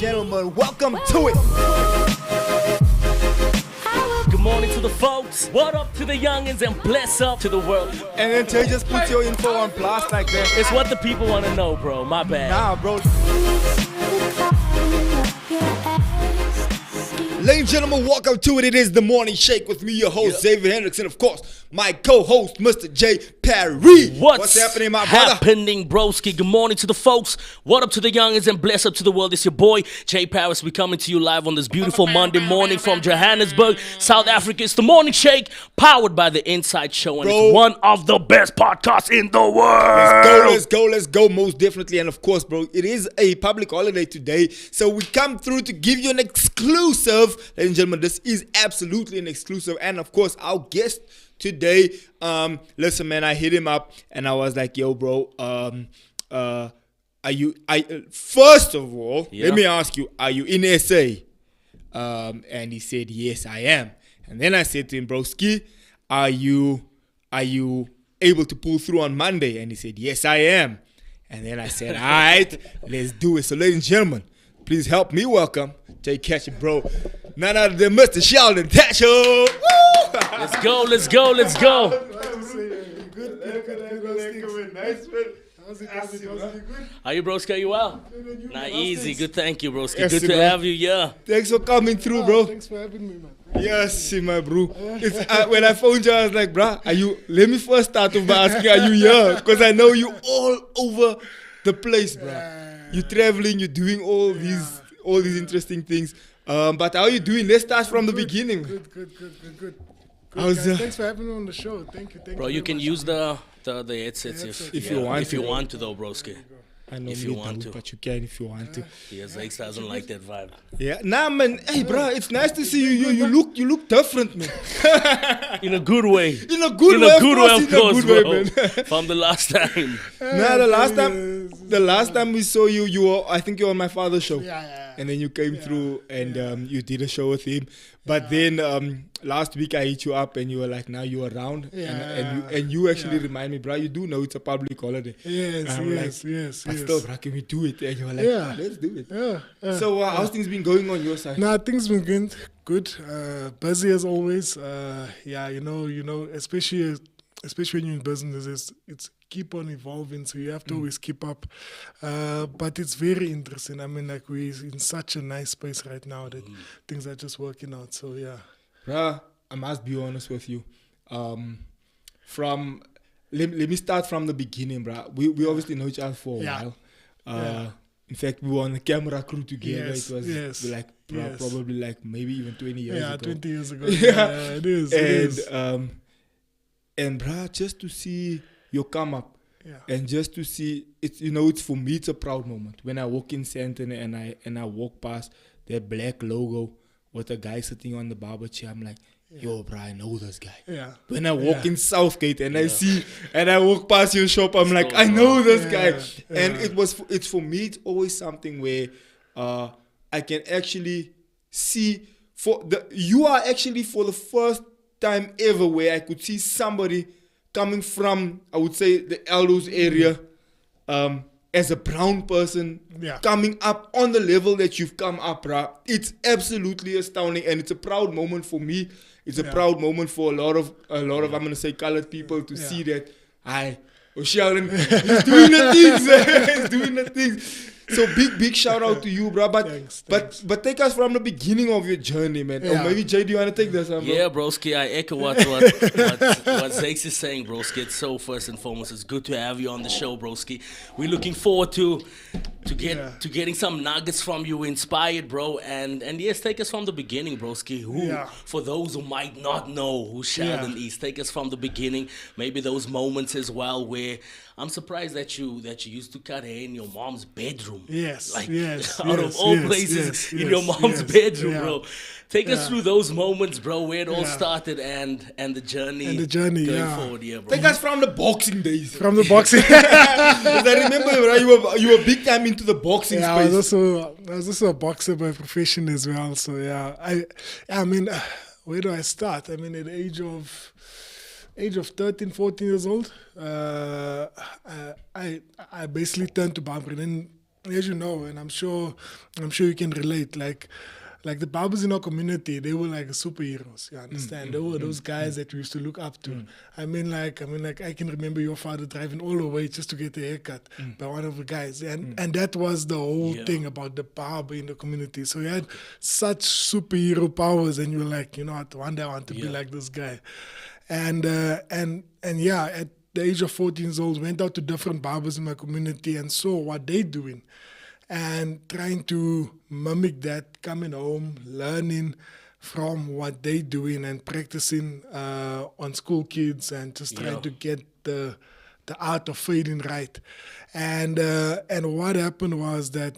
gentlemen, welcome to it. Good morning to the folks. What up to the youngins and bless up to the world. And then Tay just put your info on blast like that. It's what the people want to know, bro. My bad. Nah, bro. Ladies and gentlemen, welcome to it. It is the Morning Shake with me, your host, Xavier Hendricks, and of course, my co-host, Mr. J. Perry. What's happening, my brother? Happening, broski. Good morning to the folks. What up to the youngins and bless up to the world. It's your boy, J. Paris. We're coming to you live on this beautiful Monday morning from Johannesburg, South Africa. It's the Morning Shake, powered by the Inside Show, and it's one of the best podcasts in the world. Let's go, most definitely. And of course, bro, it is a public holiday today, so we come through to give you an exclusive. Ladies and gentlemen, this is absolutely an exclusive. And of course, our guest today, listen, man, I hit him up and I was like, yo, bro, first of all, let me ask you, are you in SA? And he said, yes, I am. And then I said to him, broski, are you able to pull through on Monday? And he said, yes, I am. And then I said, all right, let's do it. So ladies and gentlemen, please help me welcome J. Catch it, bro. None other than Mr. Sheldon, Tatchell. Let's go. Good. Nice, man. How's it good? Are you, broski? Are you well? Nah, easy. Good, thank you, broski. Yes, Good to bro. have you, yeah. Thanks for coming through, bro. Thanks for having me, man. Yes, my bro. It's, when I phoned you, I was like, bro, let me first start off by asking, are you here? Because I know you all over the place, bro. You're traveling, you're doing all these interesting things. But how are you doing? Let's start from the beginning. Good. How's Guys, thanks for having me on the show. Thank you. Bro, you can use the headsets If you want If you to. want to, though, broski. I know If you want to. but you can if you want to. Yes, X doesn't like that vibe. Yeah, nah, man. Hey, bro, it's nice to see you. You look different, man. In a good way. In a good way, of course, way, bro. man. From the last time. Nah, the last time we saw you, I think you were on my father's show. Yeah. And then you came through and you did a show with him. But then last week I hit you up and you were like, now you're around. And you actually remind me, bro, you do know it's a public holiday. Yes. But still, bro, can we do it? And you were like, let's do it. Yeah. So how's things been going on your side? Nah, things been good. Busy as always. You know, especially when you're in business, it's keep on evolving, so you have to always keep up. But it's very interesting. I mean, like, we're in such a nice space right now that things are just working out. So yeah. Bruh, I must be honest with you. Let me start from the beginning, bruh. We obviously know each other for a while. In fact, we were on the camera crew together. Yes, it was probably like maybe even 20 years ago. Yeah, 20 years ago. Yeah, it is. And bruh, just to see your come up, Yeah. and just to see it's for me, it's a proud moment when I walk in Sandton and I walk past that black logo with a guy sitting on the barber chair. I'm like, yo, bro, I know this guy. Yeah. When I walk in Southgate and I see and I walk past your shop, I'm like, I know this guy. And it's for me, it's always something where I can actually see you are actually for the first time ever where I could see somebody coming from, I would say, the Eldos area, as a brown person, coming up on the level that you've come up, bruh. It's absolutely astounding, and it's a proud moment for me. It's a proud moment for a lot of I'm gonna say colored people to see that Sheldon is doing the things. He's doing the things. So big shout out to you, bro. But take us from the beginning of your journey, man. Or maybe Jay, do you want to take this one, bro? Yeah, broski, I echo what Zakes is saying, broski. It's so first and foremost, it's good to have you on the show, broski. We're looking forward to getting some nuggets from you, inspired, bro. And yes, take us from the beginning, broski. For those who might not know who Sheldon is, take us from the beginning. Maybe those moments as well where I'm surprised that you used to cut hair in your mom's bedroom. Yes, out of all places, in your mom's bedroom, bro. Take us through those moments, bro, where it all started and the journey. Going forward, bro. Take us from the boxing days. From the boxing. Because I remember, bro, you were big time into the boxing space. I was also a boxer by profession as well. So I mean, where do I start? I mean, at the age of 13, 14 years old, I basically turned to Barber. And then as you know, and I'm sure you can relate. Like the barbers in our community, they were like superheroes. You understand? They were those guys that we used to look up to. I mean, like I can remember your father driving all the way just to get a haircut by one of the guys, and that was the whole thing about the barber in the community. So he had such superhero powers, and you were like, you know what? One day I want to be like this guy, and yeah, at the age of 14 years old, went out to different barbers in my community and saw what they doing. And trying to mimic that, coming home, learning from what they doing and practicing on school kids and just trying to get the art of fading right. And what happened was that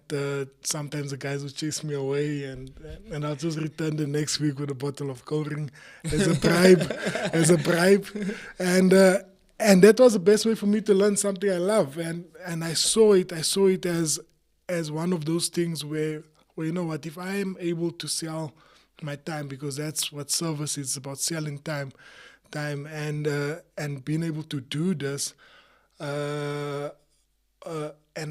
sometimes the guys would chase me away and I'll just return the next week with a bottle of cold as a bribe. And that was the best way for me to learn something I love. And I saw it as one of those things where you know what, if I am able to sell my time, because that's what service is about, selling time and being able to do this, and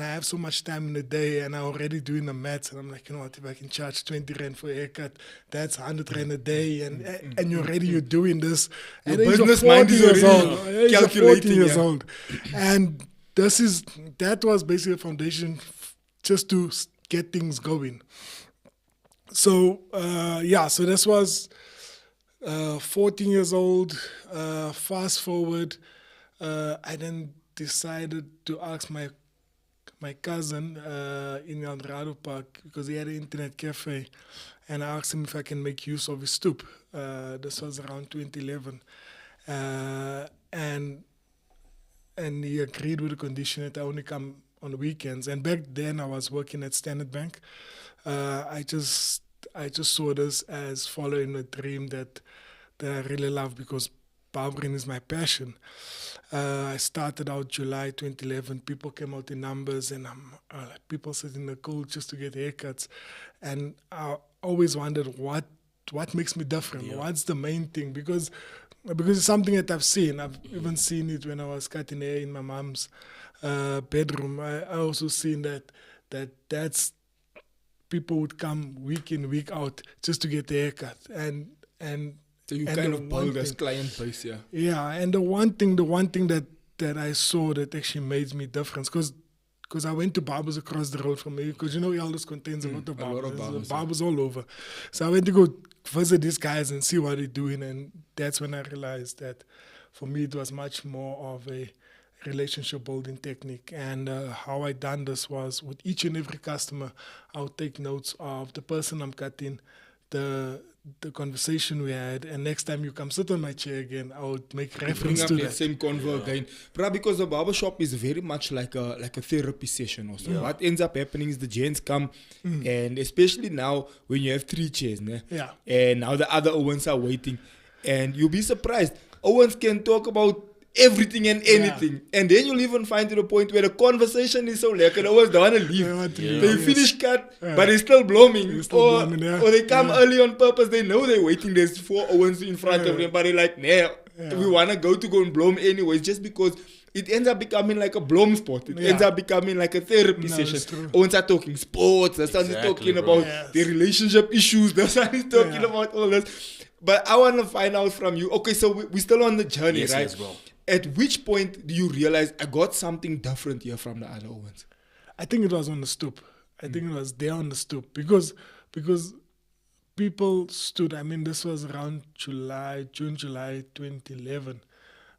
I have so much time in the day and I'm already doing the maths and I'm like, you know what, if I can charge 20 Rand for a haircut, that's 100 Rand a day and you're doing this at Your age of business 40 mind is years already old, age of 40 calculating, years old. And that was basically a foundation just to get things going. So, so this was 14 years old. Fast forward, I then decided to ask my cousin in El Dorado Park, because he had an internet cafe, and I asked him if I can make use of his stoop. This was around 2011. And he agreed with the condition that I only come on the weekends. And back then I was working at Standard Bank. I just saw this as following a dream that I really love, because barbering is my passion. I started out July 2011. People came out in numbers, and people sit in the cold just to get haircuts. And I always wondered what makes me different. Yeah. What's the main thing? Because it's something that I've seen. I've even seen it when I was cutting hair in my mom's bedroom. I also seen that's people would come week in, week out just to get a haircut. And so you kind of build this client base, yeah. Yeah, and the one thing that I saw that actually made me different, because I went to barbers across the road from me, because Elders contains a lot of barbers. Barbers all over. So I went to go visit these guys and see what they're doing, and that's when I realized that for me it was much more of a relationship building technique. And how I done this was, with each and every customer, I would take notes of the person I'm cutting, the conversation we had, and next time you come sit on my chair again, I would make reference to that same convo again. But because the barbershop is very much like a therapy session also. What ends up happening is the gents come, and especially now when you have 3 chairs, and now the other Owens are waiting, and you'll be surprised. Owens can talk about everything and anything, and then you'll even find to the point where the conversation is so lekker, Owens don't want to leave. They finish cut, but they're still blooming, or they come early on purpose. They know they're waiting. There's 4 Owens in front of them, but they're like, we want to go and bloom anyways, just because it ends up becoming like a bloom spot. It ends up becoming like a therapy session. Owens are talking sports, the son is talking about their relationship issues, the son is talking about all this. But I want to find out from you, okay, so we're still on the journey, right? Yes, bro. At which point do you realize I got something different here from the other Owens? I think it was on the stoop. I think it was there on the stoop, because people stood. I mean, this was around June, July 2011,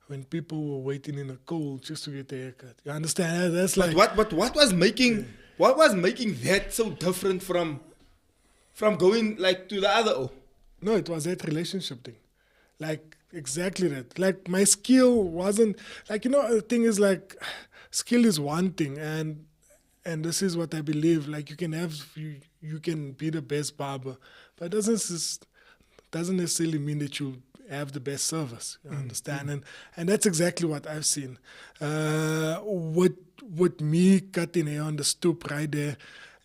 when people were waiting in the cold just to get a haircut. You understand? That's like. But what was making that so different from going like to the other O? No, it was that relationship thing. Like, exactly that. Like, my skill wasn't, like, the thing is, like, skill is one thing, and this is what I believe. Like, you can be the best barber, but it doesn't necessarily mean that you have the best service. You understand? And that's exactly what I've seen. With me cutting hair on the stoop right there,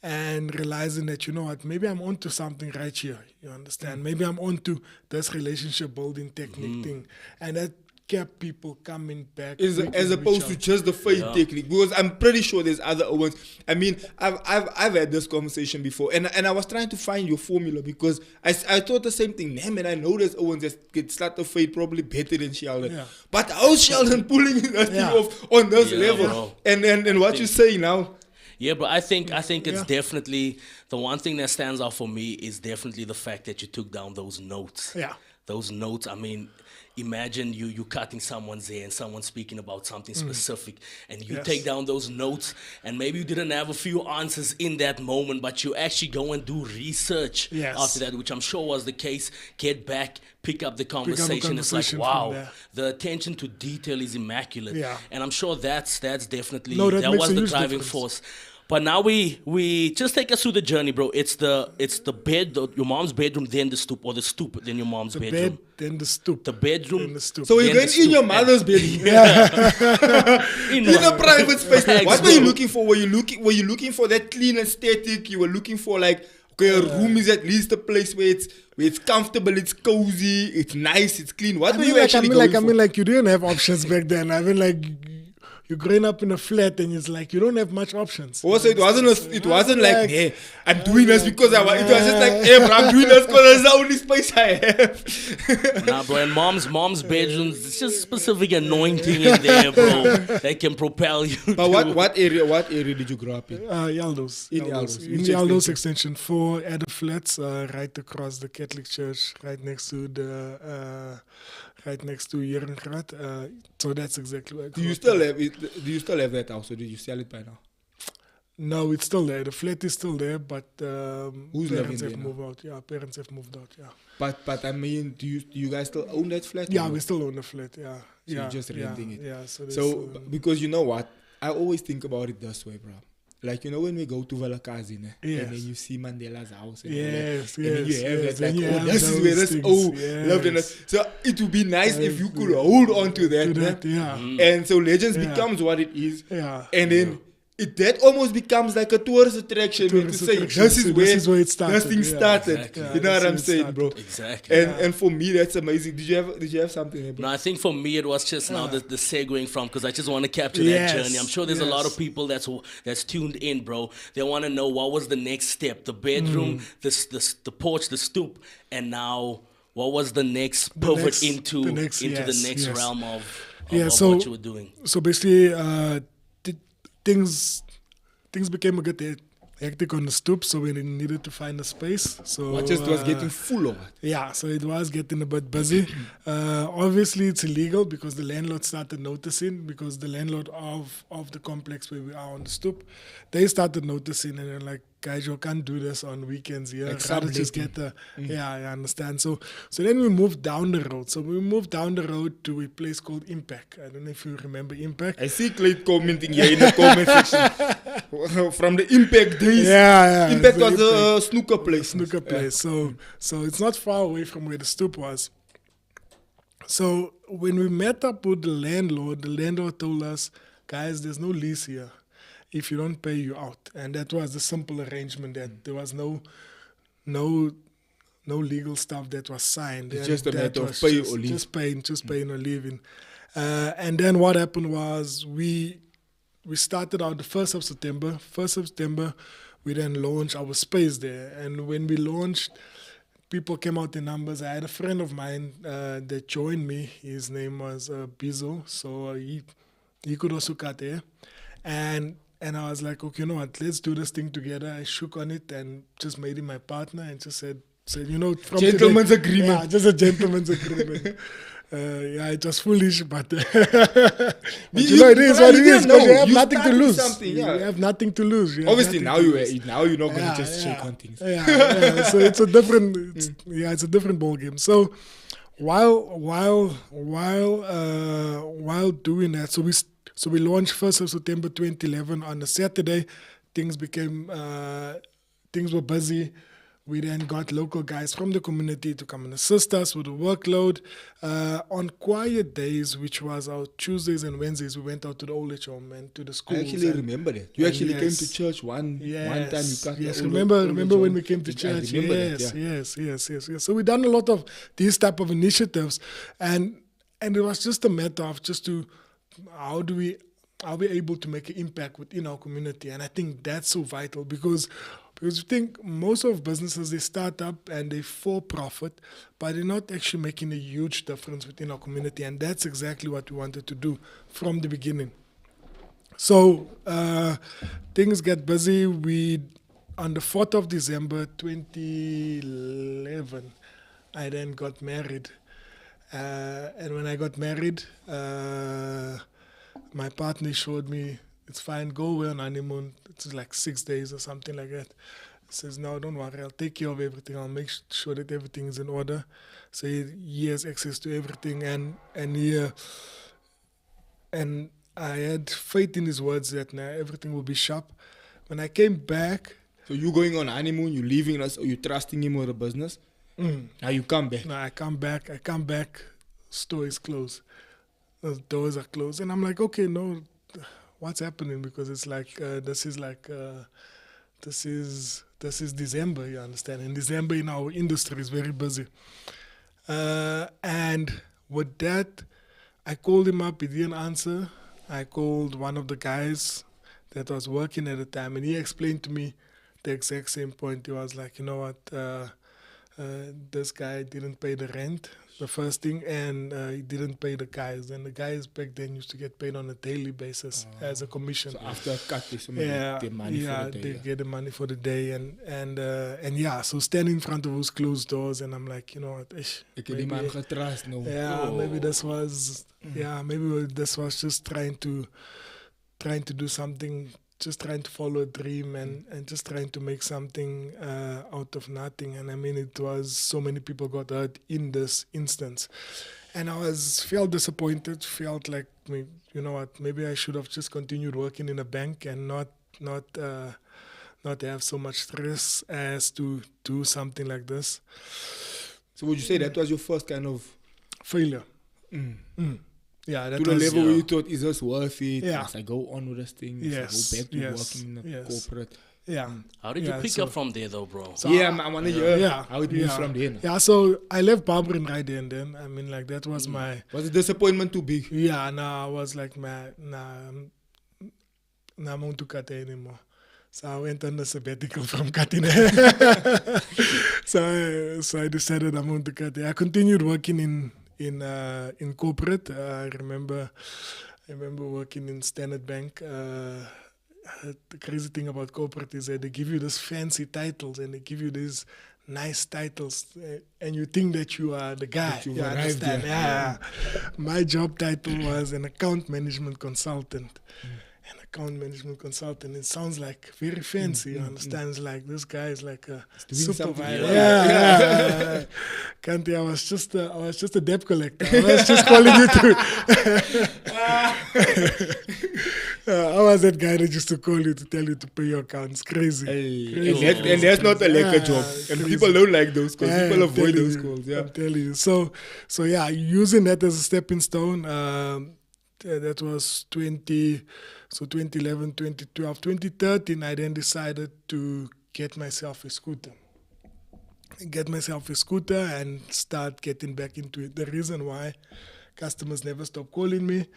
and realizing that, maybe I'm onto something right here. You understand? Maybe I'm onto this relationship building technique thing. And kept people coming back. As opposed to just the fade technique, because I'm pretty sure there's other Owens. I mean, I've had this conversation before, and I was trying to find your formula, because I thought the same thing. Man, I know there's Owens that get start the fade probably better than Sheldon. Yeah. But how's Sheldon pulling that thing off on this level? Bro. And what you say now? Yeah, but I think it's definitely the one thing that stands out for me is definitely the fact that you took down those notes. Yeah. Those notes, I mean, imagine you cutting someone's hair and someone speaking about something specific, and you take down those notes, and maybe you didn't have a few answers in that moment, but you actually go and do research after that, which I'm sure was the case. Get back, pick up the conversation. It's like, wow, the attention to detail is immaculate. Yeah. And I'm sure that's definitely, that was the driving force. But now we just take us through the journey, bro. It's the bed, your mom's bedroom, then the stoop, or the stoop, then your mom's bedroom. The bed, then the stoop. The bedroom, then the stoop. So you're going in your mother's bedroom. in a private space. What were you looking for? Were you looking for that clean aesthetic? You were looking for like, okay, a room is at least a place where it's comfortable, it's cozy, it's nice, it's clean. What were you actually going for? I mean, like, you didn't have options back then. I mean, like, you're growing up in a flat, and it's like you don't have much options. Also, it wasn't like, hey, I'm doing this because I want. It was just like, hey, bro, I'm doing this because it's the only space I have. Nah, bro, and mom's bedrooms, it's just specific anointing in there, bro, that can propel you. But what area did you grow up in? Yaldos. In Yaldos. In Yaldos Extension 4, at the flats, right across the Catholic Church, right next to Jerengraad. So that's exactly where I grew up. Do you still have that house, or did you sell it by now? No, it's still there. The flat is still there, but who's parents living have there moved out. Yeah, parents have moved out. Yeah. But I mean, do you guys still own that flat? Yeah, we still own the flat. Yeah. So you're just renting it. Yeah. So because you know what, I always think about it this way, bro. Like, you know, when we go to Valakazi, and then you see Mandela's house, and and then you have that, like, this is where this, loved and so it would be nice if you could hold on to that, and so Legends becomes what it is, and then that almost becomes like a tourist attraction, to say this is where it started. This thing started. Exactly. You know what I'm saying, bro? Exactly. And for me, that's amazing. Did you have something there, bro? No, I think for me it was just now the segueing from, because I just want to capture that journey. I'm sure there's a lot of people that's tuned in, bro. They want to know what was the next step, the bedroom, the porch, the stoop, and now what was the next pivot into the next realm of what you were doing. So basically, things became a bit hectic on the stoop, so we needed to find a space. So what just was getting full of it? Yeah, so it was getting a bit busy. Obviously, it's illegal because the landlord started noticing, because the landlord of the complex where we are on the stoop, they started noticing, and they're like, guys, you can't do this on weekends here. Like rather just get I understand. So then we moved down the road. So we moved down the road to a place called Impact. I don't know if you remember Impact. I see Clay commenting here in the comment section. From the Impact days. Yeah. Impact was a snooker place. So it's not far away from where the stoop was. So when we met up with the landlord told us, guys, there's no lease here. If you don't pay, you out. And that was the simple arrangement, that there was no legal stuff that was signed. It's just a matter of pay or leave. Just paying or leaving. And then what happened was we started out the 1st of September. 1st of September, we then launched our space there. And when we launched, people came out in numbers. I had a friend of mine that joined me. His name was Bizo. So he could also cut hair. And I was like, okay, you know what, let's do this thing together. I shook on it and just made him my partner and just said you know, from gentleman's agreement. Yeah, just a gentleman's agreement. It was foolish, but, but you know, it is what it is, because you have nothing to lose. You have nothing to lose. Obviously, now you're not going to just shake on things. So it's a different, it's a different ball game. So while doing that, so we launched 1st of September 2011 on a Saturday. Things were busy. We then got local guys from the community to come and assist us with the workload. On quiet days, which was our Tuesdays and Wednesdays, we went out to the old age home and to the schools. I actually remember that. You actually came to church one time. Yes, remember when we came to church? Yes. So we done a lot of these type of initiatives, and and it was just a matter of how are we able to make an impact within our community? And I think that's so vital because you think most of businesses, they start up and they for profit, but they're not actually making a huge difference within our community. And that's exactly what we wanted to do from the beginning. So things get busy. On the 4th of December 2011, I then got married. And when I got married, my partner showed me, it's fine, go away on honeymoon. It's like 6 days or something like that. He says, no, don't worry, I'll take care of everything. I'll make sure that everything is in order. So he has access to everything. And I had faith in his words that now everything will be sharp. When I came back... So you going on honeymoon, you leaving us, or you trusting him with the business? Now you come back. No, I come back, store is closed. The doors are closed. And I'm like, okay, no, what's happening? Because it's like, this is December, you understand? And December in our industry is very busy. And with that, I called him up, he didn't answer. I called one of the guys that was working at the time, and he explained to me the exact same point. He was like, you know what, this guy didn't pay the rent, the first thing, and he didn't pay the guys. And the guys back then used to get paid on a daily basis as a commission. So after a cut, they get the money for the day. They get the money for the day. And so standing in front of those closed doors, and I'm like, you know what, maybe this was, maybe this was just trying to do something, just trying to follow a dream and just trying to make something out of nothing. And I mean, it was so many people got hurt in this instance. And I felt disappointed, felt like, you know what, maybe I should have just continued working in a bank and not have so much stress as to do something like this. So would you say that was your first kind of... failure? Yeah, that to the level where you thought, is this worth it? Yeah. Must I go on with this thing? Must I go back to working in a corporate? Yeah. How did you pick up from there, though, bro? So I want to hear how it moved from there. Yeah, so I left Barber right there and then. I mean, like, that was my... Was the disappointment too big? Yeah, I was like, I'm not going to cut anymore. So I went on a sabbatical from cutting hair. So I decided I'm going to cut hair. I continued working in corporate. I remember working in Standard Bank. The crazy thing about corporate is that they give you these fancy titles and they give you these nice titles, and you think that you are the guy. You understand? Yeah. My job title was an account management consultant. An account management consultant. It sounds like very fancy. You understand? It's like this guy is like a supervisor. Kanti, I was just a debt collector. I was just calling you to. I was that guy that used to call you to tell you to pay your accounts. Crazy. And that's not a like job. And crazy. People don't like those calls. People avoid those calls. Yeah. I'm telling you. So using that as a stepping stone. That was 2011, 2012, 2013. I then decided to get myself a scooter. And start getting back into it. The reason why customers never stopped calling me,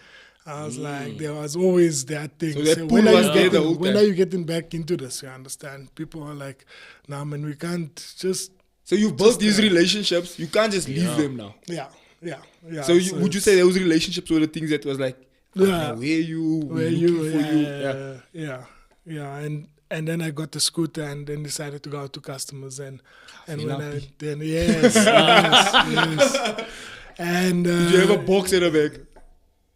I was like, there was always that thing. So that pull was there the whole time. When are you getting back into this? You understand? People are like, nah, man, we can't just... So you built these relationships. You can't just leave them now. Yeah. So would you say those relationships were the things that was like, where you? Yeah. And then I got the scooter and then decided to go out to customers and yes. And did you have a box in the back?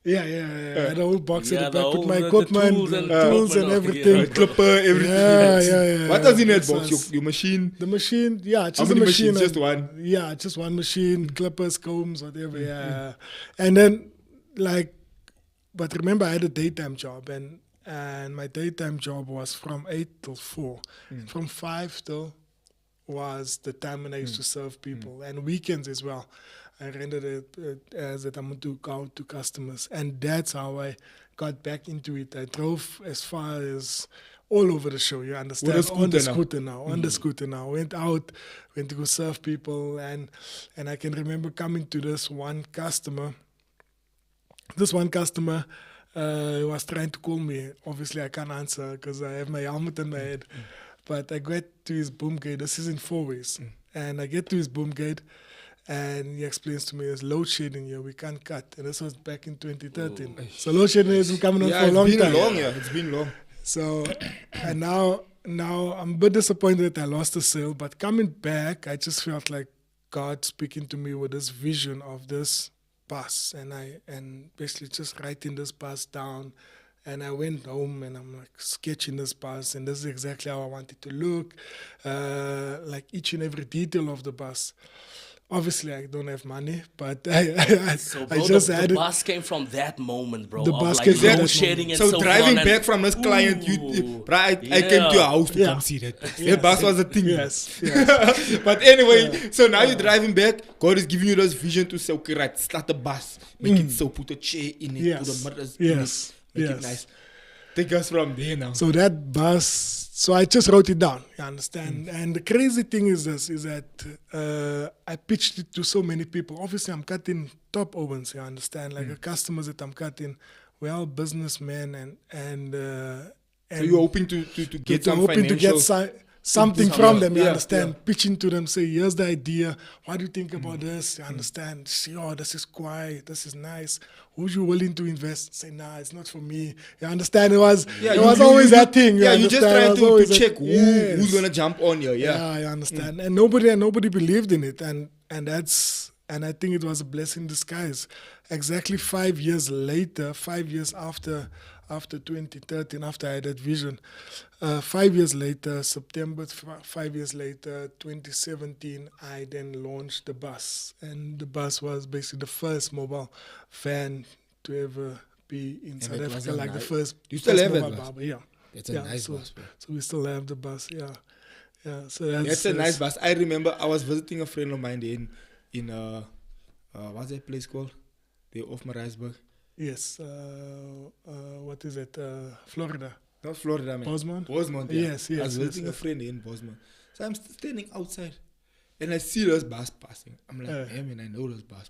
Yeah. I had a whole box in the back with my equipment, tools and everything. Yeah. Clipper, everything. Yeah. What was in that box? Your machine? The machine, just how many a machine. Just one? Yeah, just one machine, clippers, combs, whatever, yeah. And then, but remember I had a daytime job and my daytime job was from 8 till 4. From 5 till was the time when I used to serve people and weekends as well. I rented it as that I'm going to go out to customers. And that's how I got back into it. I drove as far as all over the show, you understand? On the scooter now. Went out, went to go serve people. And I can remember coming to this one customer this one customer was trying to call me. Obviously, I can't answer because I have my helmet on my head. But I get to his boom gate. This is in 4 ways. And I get to his boom gate, and he explains to me, there's load shedding here. We can't cut. And this was back in 2013. So load shedding isn't coming on for a long time. It's been long. So, and now I'm a bit disappointed that I lost the sale. But coming back, I just felt like God speaking to me with this vision of this bus, and basically just writing this bus down. And I went home and I'm like sketching this bus, and this is exactly how I want it to look, like each and every detail of the bus. Obviously, I don't have money, but I just had the bus came from that moment, bro. The of bus like came from load that shedding and So so driving on, back from this client, I came to your house to come see that. The bus was a thing. Yes. But anyway, so now you're driving back. God is giving you this vision to say, okay, right, start the bus. Make it so, put a chair in it, put the mirrors in it. Make it nice. Take us from there now. So that bus, so I just wrote it down, you understand? And the crazy thing is this, is that I pitched it to so many people. Obviously, I'm cutting top ovens, you understand? Like the customers that I'm cutting, we're all businessmen, and so you're hoping to get some hoping financial... to get something from them, you Yeah, understand? Pitching to them, say, here's the idea. What do you think about this? You understand? Say, oh, this is quiet. This is nice. Who's you willing to invest? Say, nah, it's not for me. You understand? It was always that thing. Yeah, you just trying to check yes. who's going to jump on you. Yeah, I understand. And nobody believed in it. And I think it was a blessing in disguise. Exactly 5 years later, 5 years after 2013, after I had that vision, 5 years later, September, 5 years later, 2017, I then launched the bus. And the bus was basically the first mobile van to ever be in South Africa, like the first. You still have mobile it, Barber, yeah. It's a nice bus, bro. So we still have the bus, yeah. So that's a nice bus. I remember I was visiting a friend of mine in what's that place called? They're off Maritzburg. Yes. What is it? Florida. Not Florida, man. Bosmont. Yeah. Yes. I was visiting a friend in Bosmont. So I'm standing outside and I see this bus passing. I'm like, hey man, I know this bus.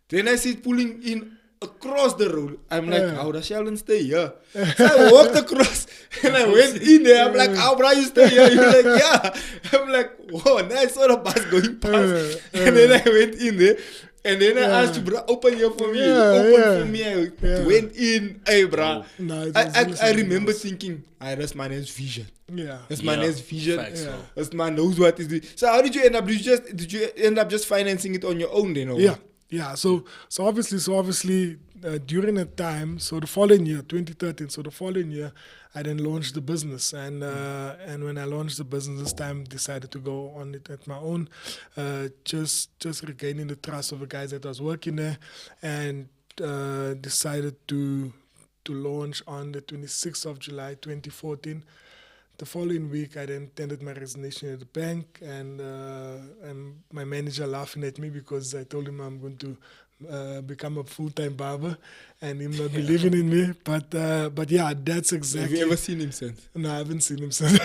Then I see it pulling in across the road. I'm like, how does Sheldon stay here? So I walked across and I went in there. I'm like, how bro, you stay here? You're like, yeah. I'm like, whoa, nice sort of bus going past. And then I went in there. And then I asked you, bro, open here for me. For me. I went in. Hey, bro. No, I remember thinking, that's my next vision. Yeah. That's my next vision. Yeah. That's my knows what is it. So how did you end up? Did you end up just financing it on your own then? Or? Yeah. So obviously during that time, so the following year, 2013, so the following year, I then launched the business, and when I launched the business this time, decided to go on it at my own, just regaining the trust of the guys that was working there, and decided to launch on the 26th of July 2014. The following week, I then tendered my resignation at the bank, and my manager laughing at me because I told him I'm going to become a full-time barber, and him not believing in me. But yeah, that's exactly. Have you ever seen him since? No, I haven't seen him since.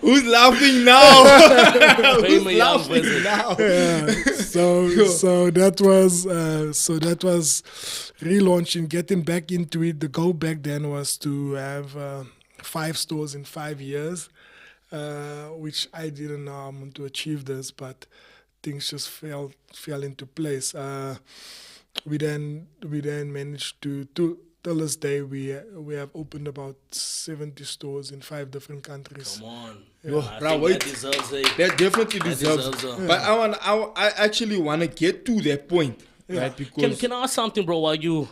Who's laughing now? Who's laughing now? So that was relaunching, getting back into it. The goal back then was to have 5 stores in 5 years. Which I didn't know I'm going to achieve this, but things just fell into place. We then managed to till this day we have opened about 70 stores in 5 different countries. Come on, that definitely deserves it. But I actually want to get to that point. Yeah. Right, because can I ask something, bro? While you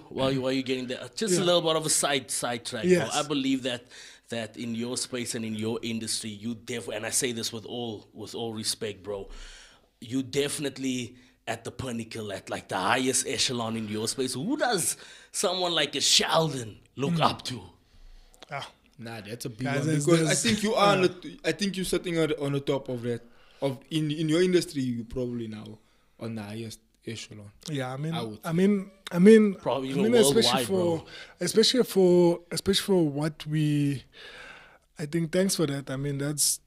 getting there, just a little bit of a sidetrack. Yes. Bro. I believe that in your space and in your industry, you and I say this with all respect, bro, you definitely at the pinnacle, at like the highest echelon in your space. Who does someone like a Sheldon look up to? Nah, that's a big one, because I think you are. I think you're sitting on the top of that. In your industry, you probably now on the highest echelon. Yeah, I mean, probably even worldwide, especially for what we. I think thanks for that. I mean, that's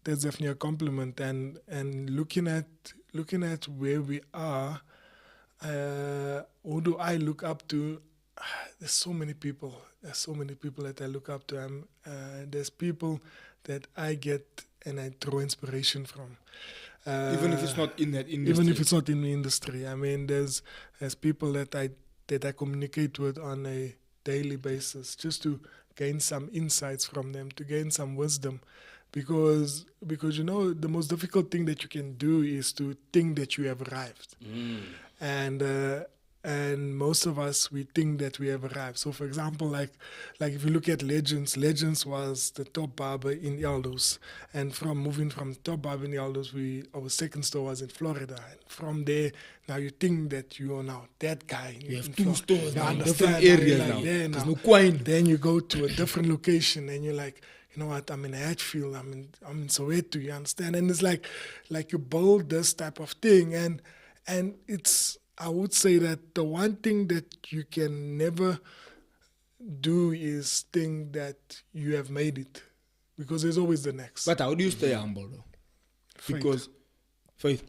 definitely a compliment. And looking at where we are, who do I look up to? There's so many people. There's so many people that I look up to. There's people that I get and I draw inspiration from. Even if it's not in that industry. Even if it's not in the industry. I mean, there's people that I communicate with on a daily basis just to gain some insights from them, to gain some wisdom. Because you know, the most difficult thing that you can do is to think that you have arrived. And most of us, we think that we have arrived. So, for example, like if you look at Legends was the top barber in Yaldos. And moving from the top barber in Yaldos, our second store was in Florida. And from there, now you think that you are now that guy. You have two stores now, understand, different areas like now. There's no coin. Then you go to a different location and you're like, you know what, I'm in Hatfield, I'm in Soweto, you understand? And it's like you build this type of thing. And it's, I would say that the one thing that you can never do is think that you have made it, because there's always the next. But how do you stay humble though? Because faith.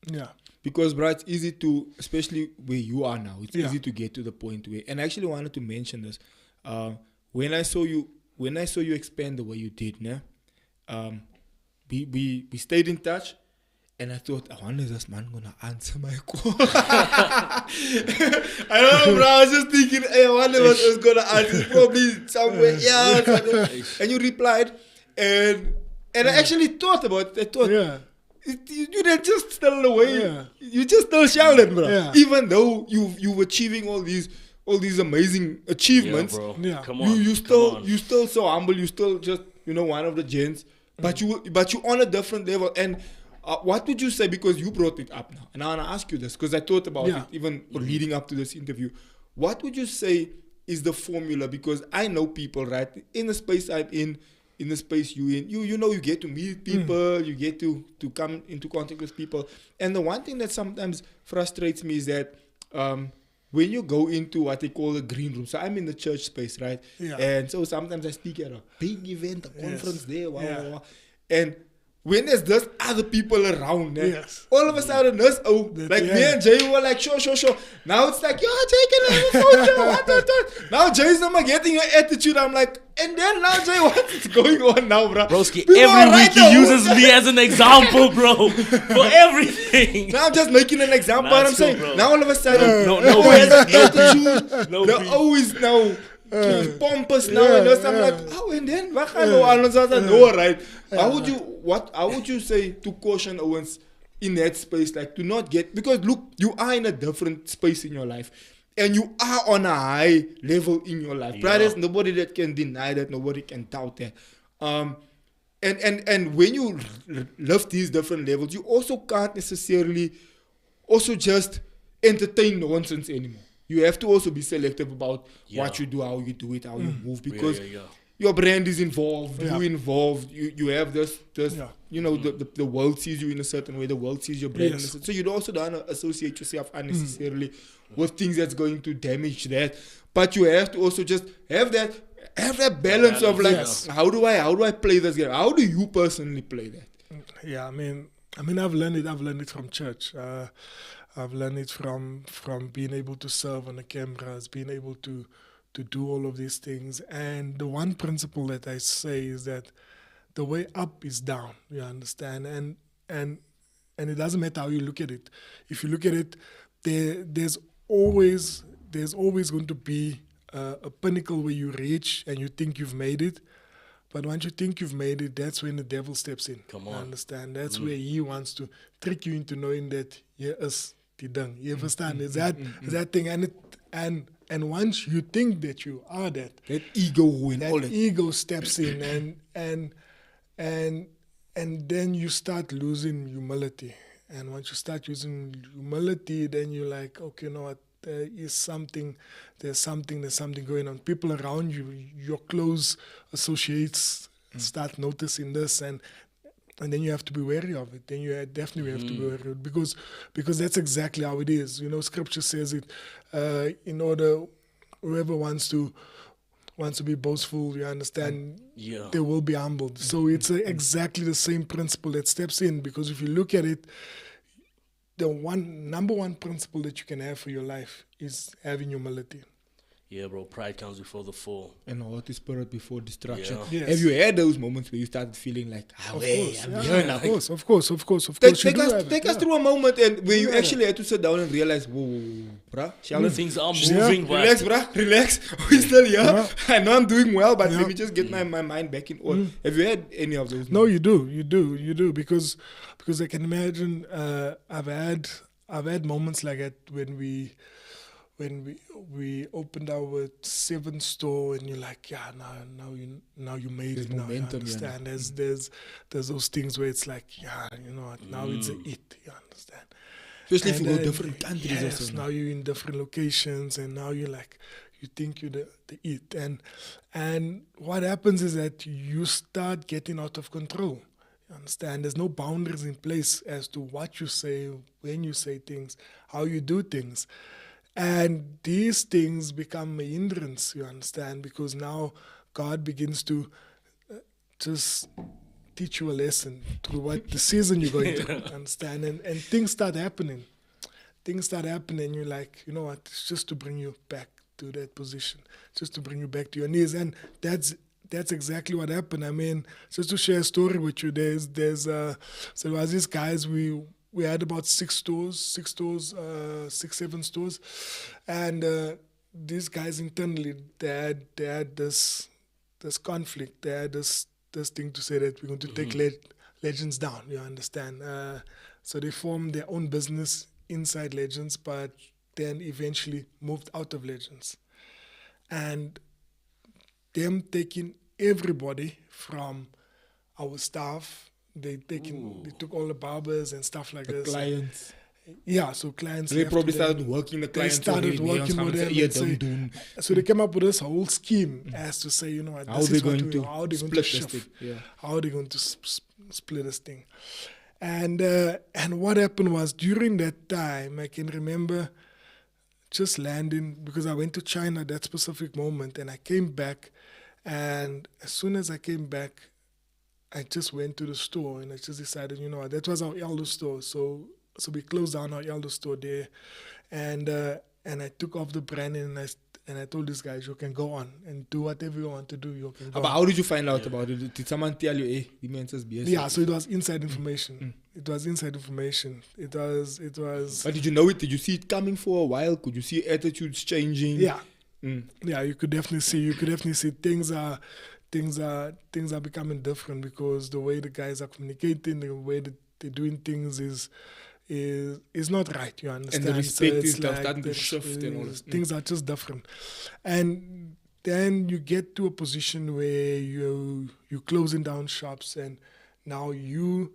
Yeah. Because, bro, it's easy to, especially where you are now, it's easy to get to the point where, and I actually wanted to mention this. When I saw you expand the way you did, we stayed in touch. And I thought, I wonder if this man gonna answer my call. I don't know, bro. I was just thinking, hey, I wonder what he was gonna answer. Probably somewhere else. And you replied, and I actually thought about it. I thought, you didn't just still away. Yeah. You just still Sheldon, bro. Yeah. Even though you achieving all these amazing achievements, Come on. you still so humble. You still just one of the gents, but you on a different level. And what would you say, because you brought it up now, and I want to ask you this because I thought about it even leading up to this interview. What would you say is the formula? Because I know people, right, in the space I'm in the space you in, you get to meet people, you get to come into contact with people. And the one thing that sometimes frustrates me is that when you go into what they call a green room, so I'm in the church space, right? Yeah. And so sometimes I speak at a big event, a conference there, and when there's just other people around, all of a sudden, me and Jay were like, sure. Now it's like, yo, Jay, can I have a photo? What? Now Jay's not getting an attitude. I'm like, and then now Jay, what's going on now, bro? Broski, every week he uses me as an example, bro, for everything. Now I'm just making an example. Nah, What I'm saying, bro. now all of a sudden, No has an attitude. No They're beef. always now pompous now, and I'm like, and then right? How would you say to caution Owens in that space, like to not get, because look, you are in a different space in your life, and you are on a high level in your life. Right? There's nobody that can deny that, nobody can doubt that. And when you live these different levels, you also can't necessarily also just entertain nonsense anymore. You have to also be selective about what you do, how you do it, how you move, because your brand is involved, you're involved, you have this the world sees you in a certain way, the world sees your brand in a certain way. So you also don't associate yourself unnecessarily with things that's going to damage that. But you have to also just have that balance of like, how do I play this game? How do you personally play that? Yeah, I mean I've learned it from church. I've learned it from being able to serve on the cameras, being able to do all of these things. And the one principle that I say is that the way up is down. You understand? And it doesn't matter how you look at it. If you look at it, there's always going to be a pinnacle where you reach and you think you've made it. But once you think you've made it, that's when the devil steps in. Come on. You understand? That's where he wants to trick you into knowing that is the dung. You understand? It's that thing. And once you think that you are that ego steps in and then you start losing humility. And once you start using humility, then you're like, okay, you know what? There's something going on. People around you, your close associates, start noticing this, and then you have to be wary of it. Then you definitely have to be wary of it, because that's exactly how it is. You know, Scripture says it. In order, whoever wants to be boastful, you understand, they will be humbled. So it's exactly the same principle that steps in, because if you look at it, the number one principle that you can have for your life is having humility. Yeah, bro. Pride comes before the fall. And a haughty spirit before destruction. Yeah. Yes. Have you had those moments where you started feeling like, Of course, I'm yeah, here now? of course. Take us through a moment and where you actually had to sit down and realize, whoa, bruh, Sheldon, Things are moving, but relax, bruh, relax. We're still here. Yeah. I know I'm doing well, but Yeah. let me just get my mind back in order. Have you had any of those? No, moments? you do, because I can imagine I've had moments like that when we opened our 7th store, and you're like, yeah, now you made There's it. Now you momentum, yeah. understand. There's those things where it's like, yeah, you know what, now it's a it. You understand. Especially if you And go then, different countries or yes, something. now you're in different locations, and now you're like, you think you're the it, and what happens is that you start getting out of control. You understand? There's no boundaries in place as to what you say, when you say things, how you do things. And these things become a hindrance, you understand, because now God begins to just teach you a lesson through what the season you're going through, understand? And things start happening. You're like, you know what, it's just to bring you back to that position, just to bring you back to your knees. And that's exactly what happened. I mean, just to share a story with you, so there was these guys, we had about 6, 7 stores. And these guys internally, they had this conflict. They had this thing to say that we're going to take Legends down, you understand? So they formed their own business inside Legends, but then eventually moved out of Legends. And them taking everybody from our staff, they took all the barbers and stuff like The this. clients. Yeah, so clients. They left probably to them. started working the They clients. started already. working with them. Yeah, and say- them so they came up with this whole scheme as to say, you know what, how this they is what going to how they going split to this shift. thing. Yeah. How are they going to split this thing? And what happened was, during that time, I can remember just landing, because I went to China that specific moment, and I came back, and as soon as I came back, I just went to the store, and I just decided, you know what, that was our elder store, so we closed down our elder store there, and I took off the branding, and I told these guys, you can go on and do whatever you want to do. You can go But on. how did you find out about it? Did someone tell you, hey, the man says BS? Yeah, so it was inside information. It was inside information. It was. But did you know it? Did you see it coming for a while? Could you see attitudes changing? Yeah, Mm. yeah. You could definitely see things are becoming different, because the way the guys are communicating, the way that they're doing things is not right. You understand? And the respect it's is starting to that shift and all this. things are just different, and then you get to a position where you're closing down shops, and now you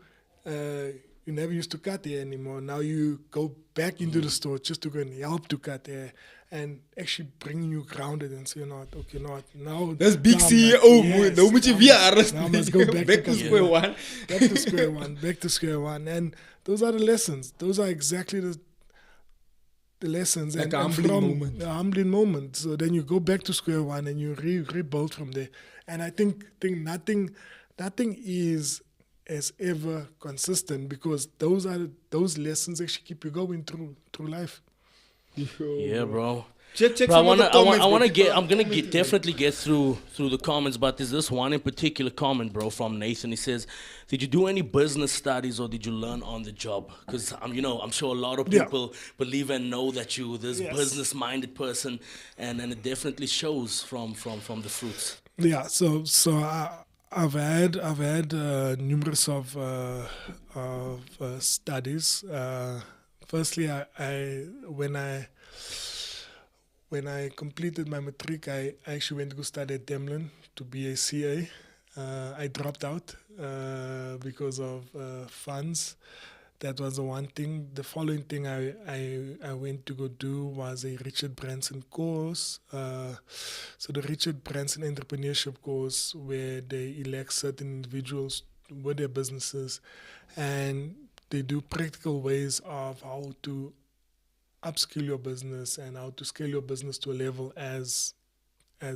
never used to cut hair anymore. Now you go back into the store just to go and help to cut hair, and actually bringing you grounded and say, you know what, okay, you know what, now That's big now I'm CEO. yes, No moet je now- weer arrest. now I must go back to to square one. back to square one. And those are the lessons. Those are exactly the lessons. Like and, a and humbling from moment. a humbling moment. So then you go back to square one and you rebuild from there. And I think nothing is as ever consistent, because those lessons actually keep you going through life. yeah, bro. Check Bro, some of the comments. I'm gonna definitely get through the comments, but there's this one in particular comment, bro, from Nathan. He says, "Did you do any business studies or did you learn on the job?" Because I'm sure a lot of Yeah. people believe and know that you this Yes. business-minded person, and it definitely shows from the fruits. Yeah, so I've had numerous of studies. Firstly, when I completed my matric, I actually went to go study at Demlin to be a CA. I dropped out because of funds. That was the one thing. The following thing I went to go do was a Richard Branson course. So the Richard Branson Entrepreneurship course, where they elect certain individuals with their businesses, and they do practical ways of how to upskill your business and how to scale your business to a level as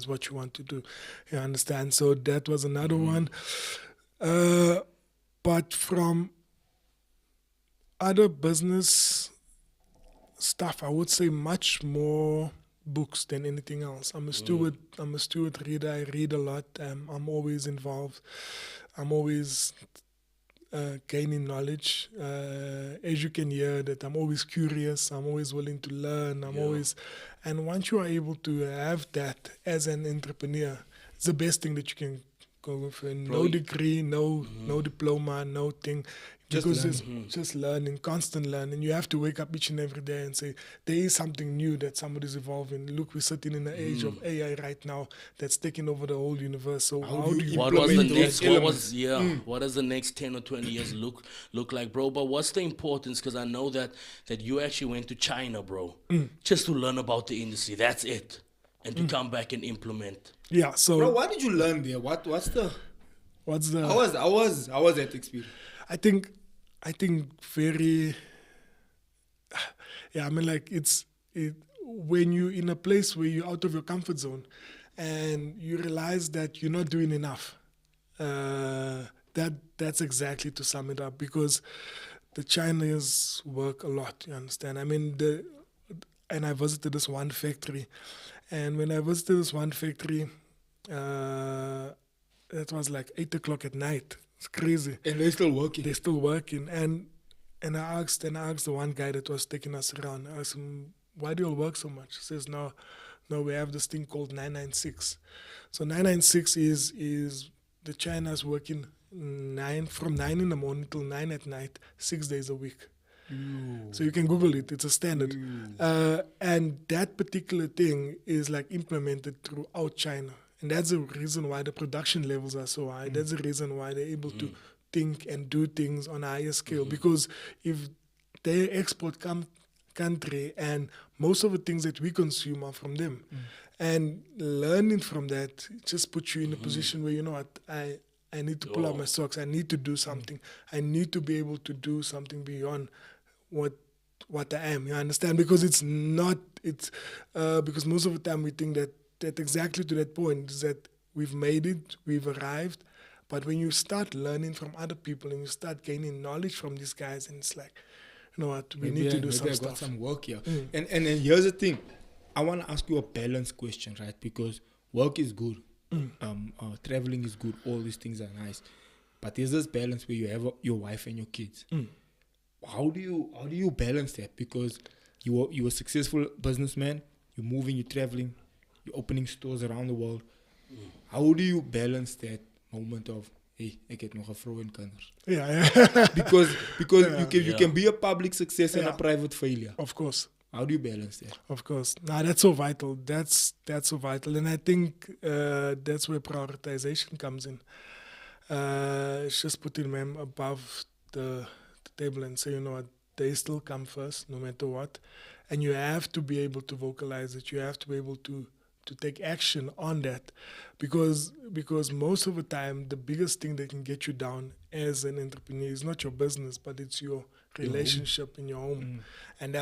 what you want to do. You understand? So that was another one. But from other business stuff, I would say much more books than anything else. I'm a steward. I'm a steward reader. I read a lot. I'm always involved. I'm always gaining knowledge. As you can hear, that I'm always curious. I'm always willing to learn. And once you are able to have that as an entrepreneur, it's the best thing that you can go with. No degree, no diploma, no thing. Because it's just learning, constant learning. You have to wake up each and every day and say, there is something new that somebody's evolving. Look, we're sitting in the age of AI right now that's taking over the whole universe. So how do you what does the next 10 or 20 years look like, bro? But what's the importance? Because I know that you actually went to China, bro, just to learn about the industry. That's it. And to come back and implement. Yeah, so... Bro, what did you learn there? What's the... How was that experience? I think very, yeah, I mean, like, when you're in a place where you're out of your comfort zone and you realize that you're not doing enough, that's exactly to sum it up, because the Chinese work a lot, you understand? I mean, and I visited this one factory, and when I visited this one factory, it was like 8 o'clock at night. It's crazy. And they're still working. They're still working. And I asked the one guy that was taking us around, I asked him, why do you all work so much? He says, no, we have this thing called 996. So 996 is the China's working from 9 in the morning till 9 at night, 6 days a week. So you can Google it, it's a standard. And that particular thing is like implemented throughout China. And that's the reason why the production levels are so high. That's the reason why they're able to think and do things on a higher scale. Because if they export country and most of the things that we consume are from them. And learning from that just puts you in a position where, you know what, I need to pull out my socks. I need to do something. I need to be able to do something beyond what I am. You understand? Because because most of the time we think that exactly to that point is that we've made it, we've arrived. But when you start learning from other people and you start gaining knowledge from these guys, and it's like, you know what, we need to do some stuff. Got some work here. And here's the thing. I want to ask you a balanced question, right? Because work is good. Traveling is good. All these things are nice. But there's this balance where you have your wife and your kids. How do you balance that? Because you're a successful businessman. You're moving, you're traveling. You're opening stores around the world. How do you balance that moment of, hey, ek het nog 'n vrou en kinders? Yeah. Because you can be a public success and a private failure. Of course. How do you balance that? Of course. That's so vital. That's so vital. And I think that's where prioritization comes in. It's just putting them above the table and say, you know what, they still come first, no matter what. And you have to be able to vocalize it. You have to be able to take action on that, because most of the time the biggest thing that can get you down as an entrepreneur is not your business, but it's your relationship in your home. And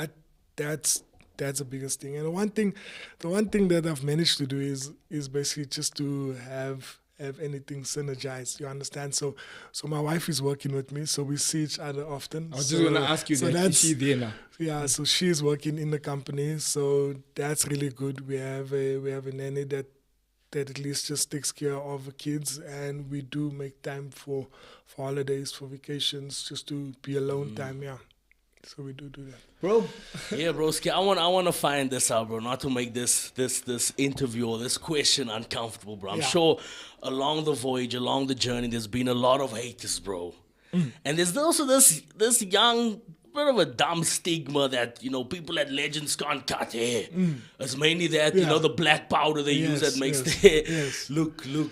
that's the biggest thing. And the one thing that I've managed to do is basically just to have anything synergized. You understand? So my wife is working with me, so we see each other often. I was just gonna ask you that. Is she there now? Yeah, so she's working in the company, so that's really good. We have a nanny that at least just takes care of the kids, and we do make time for holidays, for vacations, just to be alone time. Yeah. So we do that, bro. Yeah, broski. I want to find this out, bro. Not to make this interview or this question uncomfortable, bro. I'm sure along the voyage, along the journey, there's been a lot of haters, bro. And there's also this young bit of a dumb stigma that, you know, people at Legends can't cut hair. It's mainly that, you know, the black powder they use that makes the hair look good.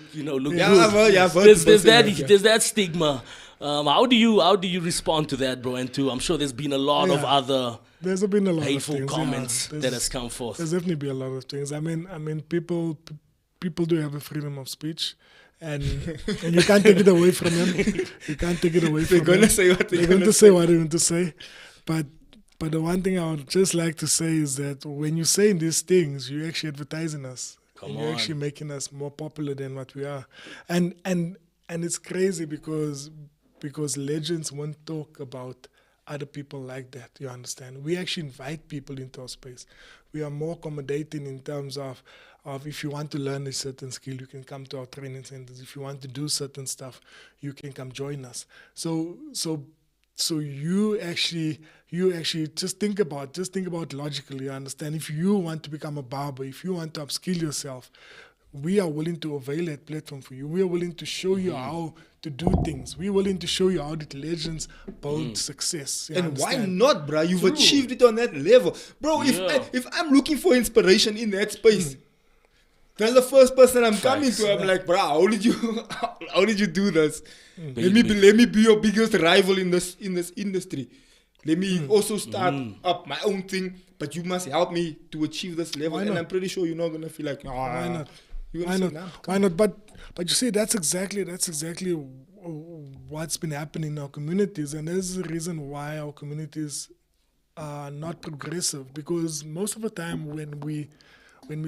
There's that stigma. How do you respond to that, bro? And I'm sure there's been a lot of other hateful comments that has come forth. There's definitely been a lot of things. I mean, people do have a freedom of speech, and you can't take it away from them. You can't take it away from them. They're going to say what they're going to say. What they're going to say. But the one thing I would just like to say is that when you're saying these things, you're actually advertising us. You're actually making us more popular than what we are. And it's crazy because Legends won't talk about other people like that. You understand? We actually invite people into our space. We are more accommodating in terms of if you want to learn a certain skill, you can come to our training centers. If you want to do certain stuff, you can come join us. So you actually just think about logically. You understand? If you want to become a barber, if you want to upskill yourself, we are willing to avail that platform for you. We are willing to show you how to do things. We're willing to show you how the legends build success. And why not, bro? You've achieved it on that level. Bro, if I'm looking for inspiration in that space, that's the first person I'm coming to. I'm like, bro, how did you do this? Let me be your biggest rival in this industry. Let me also start up my own thing, but you must help me to achieve this level. And I'm pretty sure you're not gonna feel like, why not? Why not? But you see, that's exactly what's been happening in our communities, and there's the reason why our communities are not progressive. Because most of the time, when we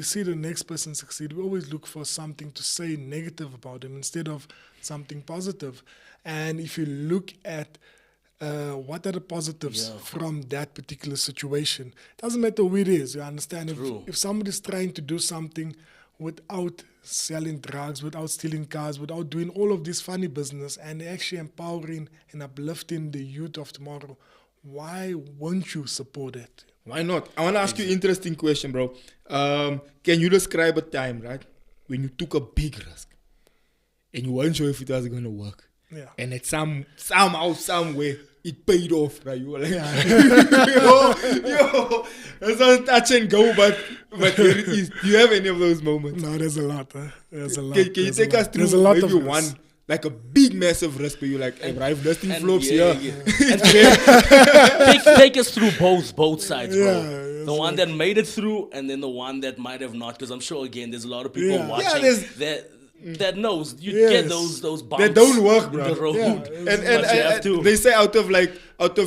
see the next person succeed, we always look for something to say negative about them instead of something positive. And if you look at what are the positives from that particular situation, doesn't matter who it is. You understand? If somebody's trying to do something without selling drugs, without stealing cars, without doing all of this funny business, and actually empowering and uplifting the youth of tomorrow, why won't you support it? Why not? I want to ask you an interesting question, bro. Can you describe a time, right, when you took a big risk and you weren't sure if it was going to work? Yeah. And at somehow, somewhere, it paid off, right? You were like, yo, that's not touch and go, but here it is. Do you have any of those moments? No, there's a lot. There's a lot. Can you take us through maybe one, like a big, massive risk where you're like, hey, bro, I've listing flops here. And take us through both sides, bro. The one that made it through, and then the one that might have not, because I'm sure, again, there's a lot of people watching that knows you get those bumps that don't work, bro. The road. And they say out of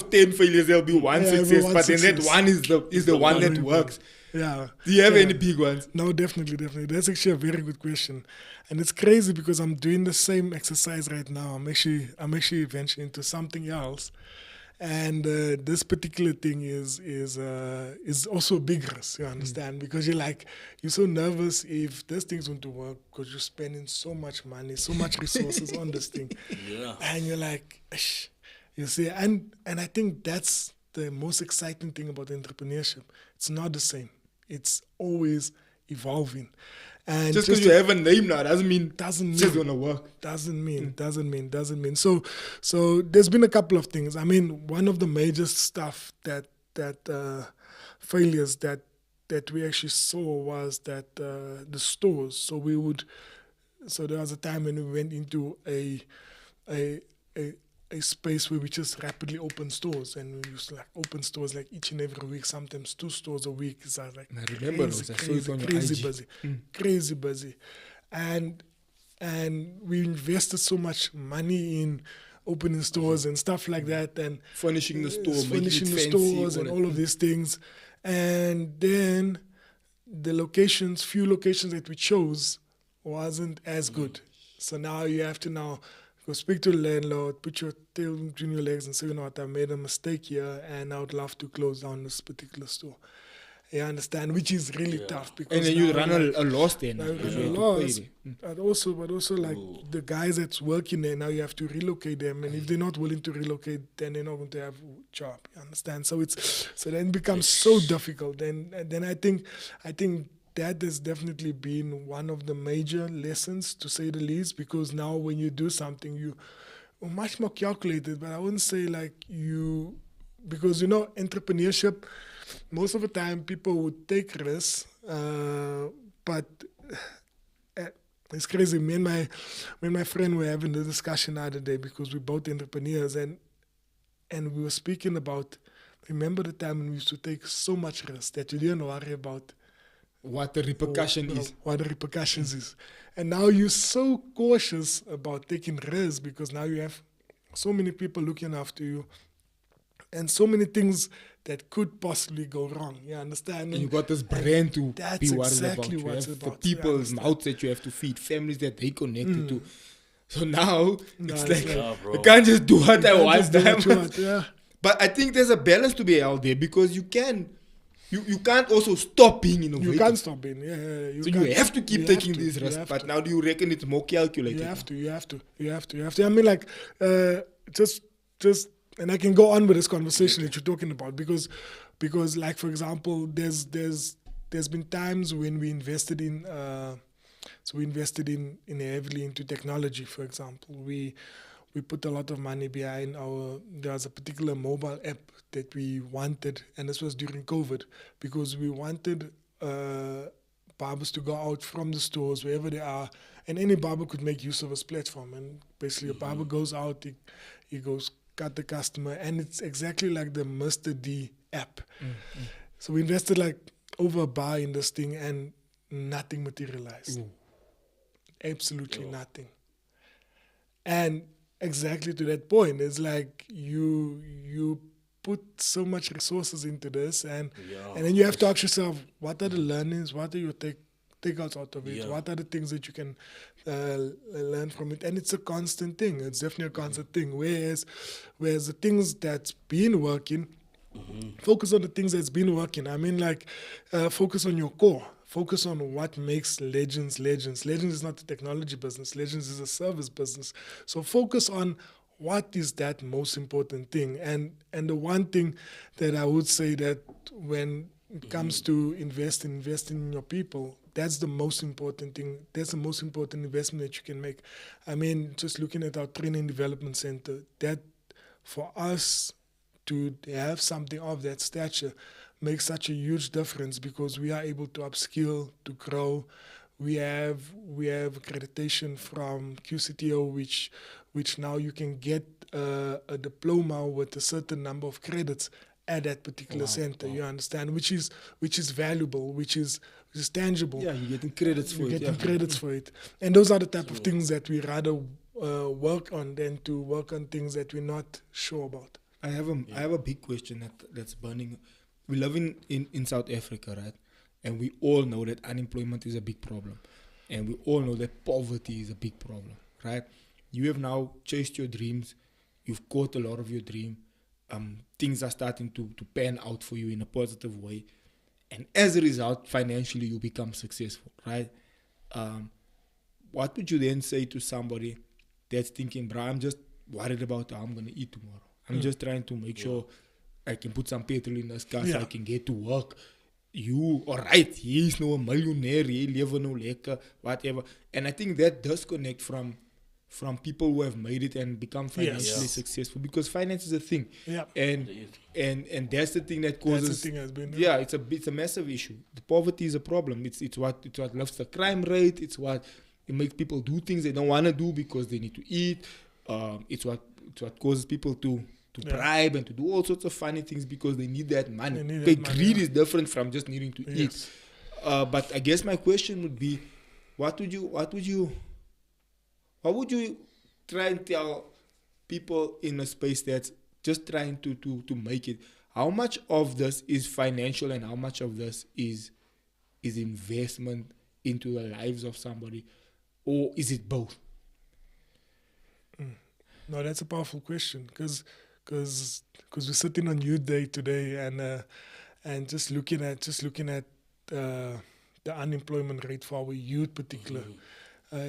10 failures there'll be one success, but then that one is the one that works. Yeah. Do you have any big ones? No, definitely. That's actually a very good question, and it's crazy because I'm doing the same exercise right now. I'm actually venturing into something else. And this particular thing is also a big risk, you understand? Because you're so nervous if this thing's going to work because you're spending so much money, so much resources on this thing. Yeah. And you're like, you see, and I think that's the most exciting thing about entrepreneurship. It's not the same. It's always evolving. And just because you have a name now doesn't mean it's gonna work. Doesn't mean. So there's been a couple of things. I mean, one of the major stuff that failures that we actually saw was that the stores. So there was a time when we went into a space where we just rapidly opened stores, and we used to open stores each and every week, sometimes 2 stores a week. So I was I remember crazy busy, and we invested so much money in opening stores and stuff like that, and furnishing the store, furnishing the stores, and all of these things. And then the few locations that we chose wasn't as good. So now you have to go speak to the landlord, put your tail between your legs and say, you know what, I made a mistake here and I would love to close down this particular store. You understand? Which is really tough. Because and then you run a loss then. But also the guys that's working there, now you have to relocate them. And if they're not willing to relocate, then they're not going to have a job. You understand? So then it becomes so difficult. And then I think that has definitely been one of the major lessons, to say the least, because now when you do something, you're much more calculated, but I wouldn't say because entrepreneurship, most of the time people would take risks, but it's crazy. Me and my friend were having the discussion the other day because we're both entrepreneurs, and we were speaking about, remember the time when we used to take so much risk that you didn't worry about what the repercussion is. What the repercussions is. And now you're so cautious about taking risks because now you have so many people looking after you and so many things that could possibly go wrong. You understand? And you got this brand to be worried exactly about. You have about. The people's mouths that you have to feed, families that they connected to. So now it's you can't just do what I want. But I think there's a balance to be held there because you can't also stop being innovative. You can't stop being. So you have to keep taking these risks. But now do you reckon it's more calculated? You have to. I mean, like, just, and I can go on with this conversation that you're talking about because, like, for example, there's been times when we invested in, heavily into technology. For example, we put a lot of money behind there was a particular mobile app that we wanted, and this was during COVID, because we wanted barbers to go out from the stores, wherever they are, and any barber could make use of this platform. And basically, a barber goes out, he goes cut the customer, and it's exactly like the Mr. D app. So we invested like over a bar in this thing, and nothing materialized. Absolutely nothing. And exactly to that point, it's like you put so much resources into this, and then you have to ask yourself, what are the learnings? What are your takeouts out of it? Yeah. What are the things that you can learn from it? And it's a constant thing. It's definitely a constant thing. Whereas the things that's been working, focus on the things that's been working. I mean, like, focus on your core. Focus on what makes Legends. Legends is not a technology business. Legends is a service business. So focus on what is that most important thing. And the one thing that I would say that when it comes to investing in your people, that's the most important thing. That's the most important investment that you can make. I mean, just looking at our training development center, that for us to have something of that stature makes such a huge difference, because we are able to upskill, to grow. We have accreditation from QCTO, which now you can get a diploma with a certain number of credits at that particular center. You understand, which is valuable, which is tangible. Yeah, you're getting credits for it. You're getting credits for it, and those are the type of things that we rather work on than to work on things that we're not sure about. I have a big question that's burning. We live in South Africa, right? And we all know that unemployment is a big problem. And we all know that poverty is a big problem, right? You have now chased your dreams. You've caught a lot of your dream. Things are starting to pan out for you in a positive way. And as a result, financially, you become successful, right? What would you then say to somebody that's thinking, bro, I'm just worried about how I'm going to eat tomorrow. I'm just trying to make sure I can put some petrol in this car so I can get to work. You, alright, he's no millionaire, he live no lekker, whatever. And I think that does connect from people who have made it and become financially successful, because finance is a thing. Yeah. And that's the thing that causes. That's the thing has been. Yeah, it's a massive issue. The poverty is a problem. It's what lifts the crime rate. It's what it makes people do things they don't want to do because they need to eat. It's what causes people to bribe and to do all sorts of funny things because they need that money. Greed is different from just needing to eat. But I guess my question would be, what would you try and tell people in a space that's just trying to make it? How much of this is financial and how much of this is investment into the lives of somebody, or is it both? No, that's a powerful question, because we're sitting on Youth Day today, and just looking at the unemployment rate for our youth, particular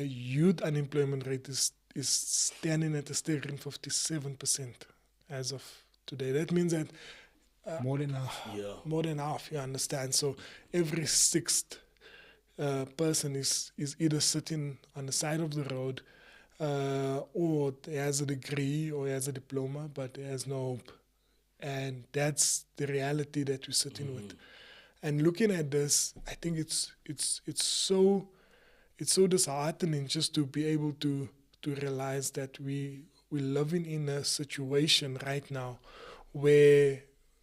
youth unemployment rate is standing at a staggering 57% as of today. That means that more than half. More than half. You understand? So every sixth person is either sitting on the side of the road, or has a degree or has a diploma, but has no hope. And that's the reality that we're sitting with. And looking at this, I think it's so disheartening just to be able to realize that we're living in a situation right now where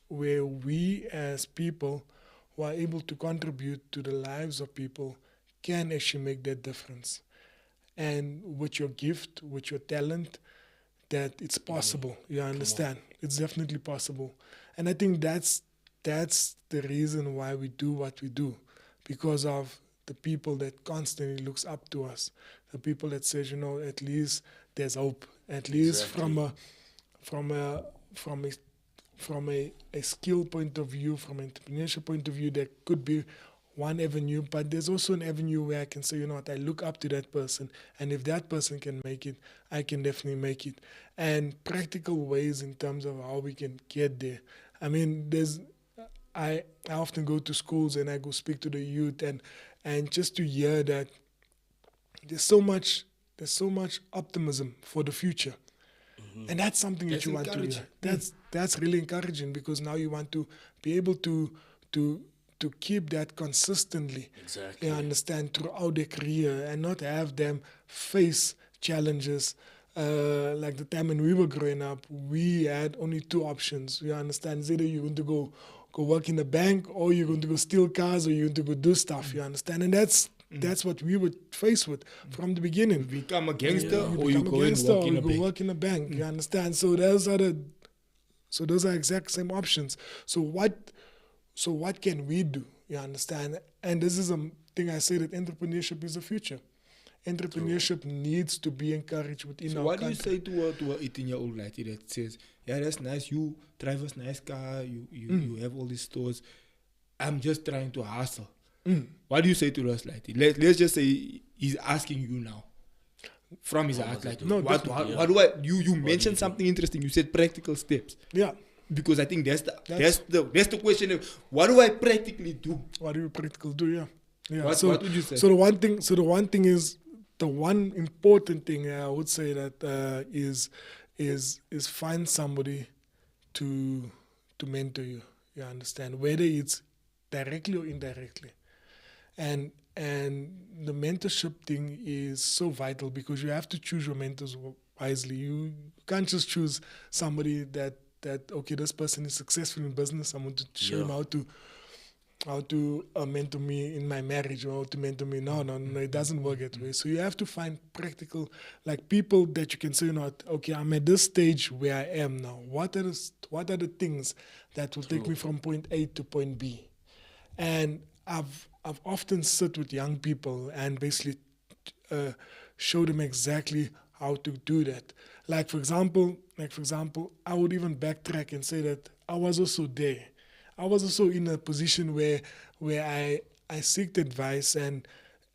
we as people who are able to contribute to the lives of people can actually make that difference. And with your gift, with your talent, that it's possible. You understand? It's definitely possible. And I think that's the reason why we do what we do, because of the people that constantly looks up to us, the people that says, at least there's hope. At least from a a skill point of view, from an entrepreneurship point of view, there could be one avenue, but there's also an avenue where I can say, you know what, I look up to that person, and if that person can make it, I can definitely make it. And practical ways in terms of how we can get there. I mean, I often go to schools and I go speak to the youth, and just to hear that there's so much optimism for the future. And that's something that you want to hear. That's really encouraging, because now you want to be able to keep that consistently. Exactly. You understand, throughout their career, and not have them face challenges. Like the time when we were growing up, we had only two options. You understand? It's either you're going to go work in a bank, or you're going to go steal cars, or you're going to go do stuff. You understand? And that's what we were faced with from the beginning. You become a gangster, or you you go and work in a bank. Work in a bank. You understand? So those are exact same options. So what can we do? You understand? And this is a thing I say, that entrepreneurship is the future. Entrepreneurship needs to be encouraged within our country. So what do you say to a 18-year-old lady that says, yeah, that's nice, you drive a nice car, you have all these stores, I'm just trying to hustle. What do you say to us lady? Let's just say he's asking you now, from his heart, like, you mentioned something interesting. You said practical steps. Yeah. Because I think that's the question. What do I practically do? What do you practically do? Yeah. Yeah. What would you say? So the one thing is, the one important thing I would say that is find somebody to mentor you. You understand, whether it's directly or indirectly, and the mentorship thing is so vital, because you have to choose your mentors wisely. You can't just choose somebody that okay, this person is successful in business, I'm going to show him how to mentor me in my marriage, or how to mentor me. No, it doesn't work that way. So you have to find practical, like, people that you can say, you know, okay, I'm at this stage where I am now. What are the things that will take me from point A to point B? And I've often sit with young people and basically show them exactly how to do that. Like for example, I would even backtrack and say that I was also there. I was also in a position where I seeked advice, and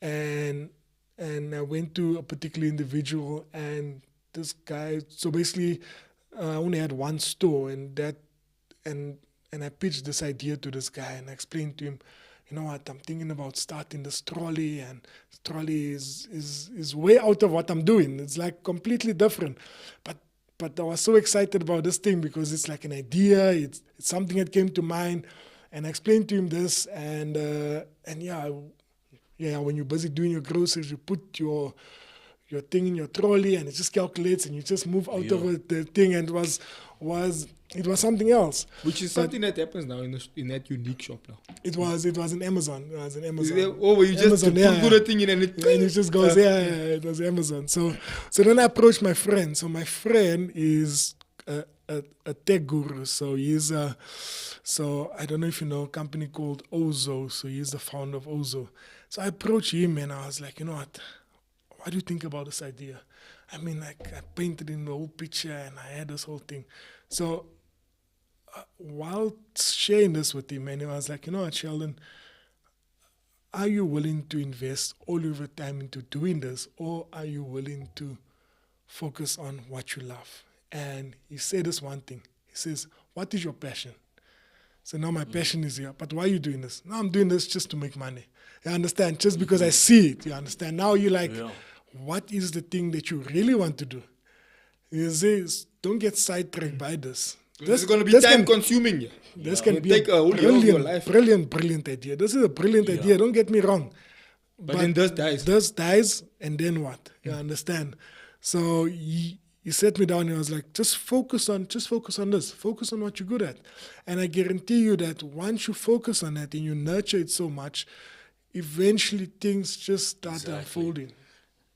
I went to a particular individual, and this guy. So basically, I only had one store, and I pitched this idea to this guy, and I explained to him, you know what, I'm thinking about starting this trolley, and this trolley is way out of what I'm doing. It's like completely different. But I was so excited about this thing, because it's like an idea, it's something that came to mind, and I explained to him this, and when you're busy doing your groceries, you put your thing in your trolley, and it just calculates, and you just move out of the thing, and it was something else. Which is something that happens now in that unique shop now. It was in Amazon. It was in Amazon. You just put a thing in, and it just goes, it was Amazon. So then I approached my friend. So my friend is a tech guru. So he's so I don't know if you know a company called Ozo. So he's the founder of Ozo. So I approached him, and I was like, you know what do you think about this idea? I mean, like, I painted in the whole picture, and I had this whole thing. So while sharing this with him, and he was like, you know what, Sheldon, are you willing to invest all of your time into doing this, or are you willing to focus on what you love? And he said this one thing. He says, what is your passion? So now my passion is here. But why are you doing this? No, I'm doing this just to make money. You understand? Just because I see it. You understand? Now you're like, what is the thing that you really want to do? He says, don't get sidetracked by this. This is going to be time consuming. Yeah. This can be take a whole year of your life. Brilliant idea. This is a brilliant idea. Don't get me wrong. But then this dies. This dies, and then what? You understand? So he sat me down, and I was like, just focus on this. Focus on what you're good at. And I guarantee you that once you focus on that and you nurture it so much, eventually things just start unfolding.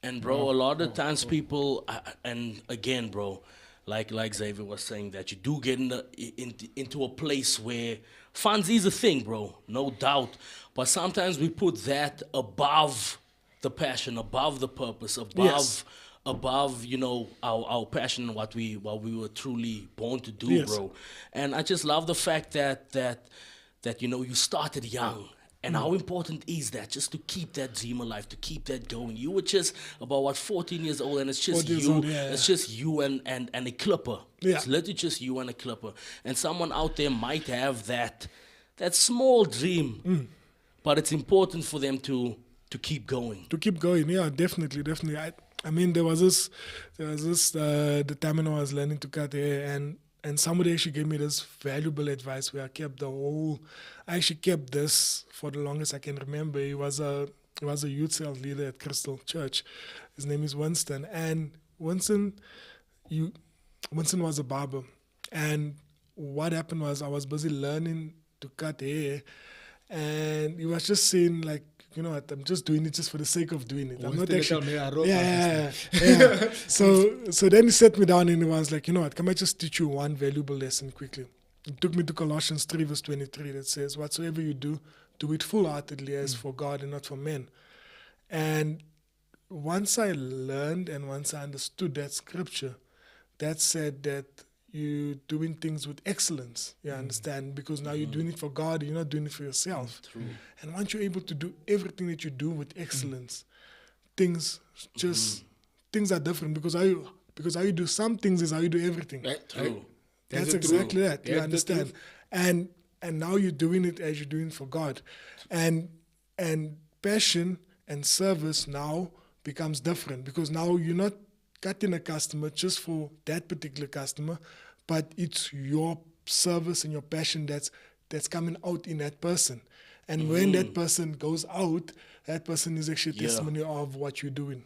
And bro, a lot of times people, and again, bro, like Xavier was saying, that you do get into a place where funds is a thing, bro, no doubt. But sometimes we put that above the passion, above the purpose, above above, you know, our passion and what we were truly born to do, Yes. bro. And I just love the fact that you know, you started young. And how important is that, just to keep that dream alive, to keep that going? You were just about, 14 years old, and it's just 14 years you. old, yeah, It's yeah. just you and a clipper. Yeah. It's literally just you and a clipper. And someone out there might have that small dream, but it's important for them to keep going. To keep going, yeah, definitely. I mean, there was this the time when I was learning to cut hair, and somebody actually gave me this valuable advice where I actually kept this for the longest I can remember. He was a youth cell leader at Crystal Church. His name is Winston, and Winston was a barber. And what happened was, I was busy learning to cut hair, and he was just saying, like, you know what, I'm just doing it just for the sake of doing it. I'm not actually. Yeah. So then he sat me down and he was like, you know what, can I just teach you one valuable lesson quickly? He took me to Colossians 3 verse 23 that says, whatsoever you do, do it full-heartedly as for God and not for men. And once I learned and once I understood that scripture, that said that you're doing things with excellence, you understand? Because now you're doing it for God, you're not doing it for yourself. True. And once you're able to do everything that you do with excellence, things are different, because how you do some things is how you do everything. Right? True. That's exactly that. You That's the understand? truth. And now you're doing it as you're doing it for God. And passion and service now becomes different, because now you're not cutting a customer just for that particular customer, but it's your service and your passion that's coming out in that person. And when that person goes out, that person is actually a testimony of what you're doing.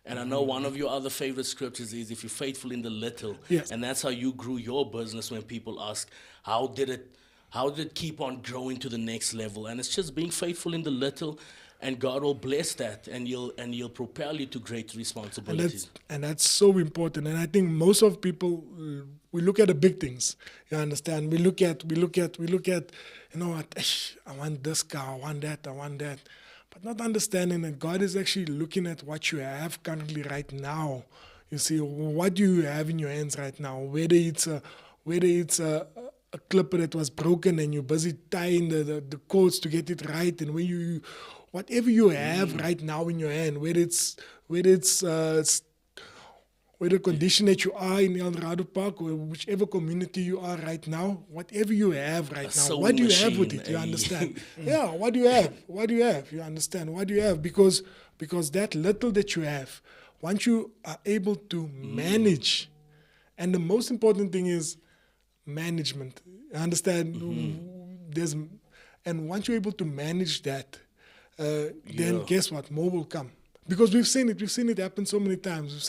And I know one of your other favorite scriptures is, if you're faithful in the little. Yes. And that's how you grew your business. When people ask, how did it keep on growing to the next level? And it's just being faithful in the little, and God will bless that, and He'll propel you to great responsibilities. And that's so important. And I think most of people, we look at the big things. You understand? We look at, you know what, I want this car, I want that. But not understanding that God is actually looking at what you have currently right now. You see, what do you have in your hands right now? Whether it's a clipper that was broken and you're busy tying the cords to get it right, and when you whatever you have right now in your hand, whether the condition that you are in El Dorado Park, or whichever community you are right now, whatever you have right now, what do you have with it? You understand? Yeah, what do you have? What do you have? You understand? What do you have? Because that little that you have, once you are able to manage, and the most important thing is management. You understand? And once you're able to manage that, then guess what? More will come. Because we've seen it happen so many times. If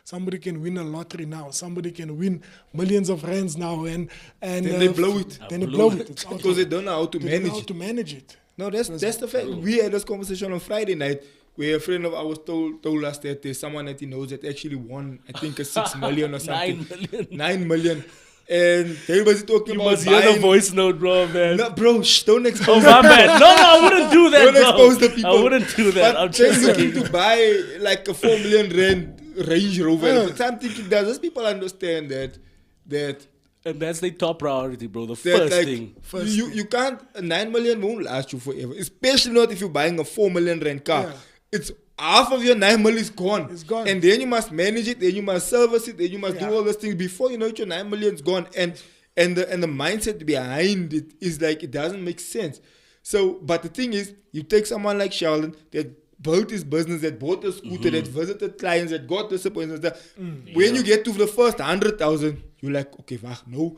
somebody can win a lottery now, somebody can win millions of rands now, and then they blow it. Then they blow it. It's Because they don't know how to manage it. No, that's the fact. We had this conversation on Friday night, where a friend of ours told us that there's someone that he knows that actually won, I think, a 6 million or something. 9 million. And everybody's talking about must hear the voice note, bro, man. No, bro, don't expose my bad. No, I wouldn't do that, Don't bro. expose the people. I wouldn't do that. But I'm they're just looking kidding. to buy like a 4 million rand Range Rover. But I'm thinking, does those people understand that And that's their top priority, bro. The first like, thing. You can't, 9 million won't last you forever. Especially not if you're buying a 4 million rand car. Yeah. It's half of your 9 million is gone. It's gone. And then you must manage it, then you must service it, then you must do all those things before you know it, your 9 million is gone. And the mindset behind it is like, it doesn't make sense. So, but the thing is, you take someone like Sheldon that built his business, that bought a scooter, that visited clients, that got disappointed. When you get to the first 100,000, you're like, okay, no,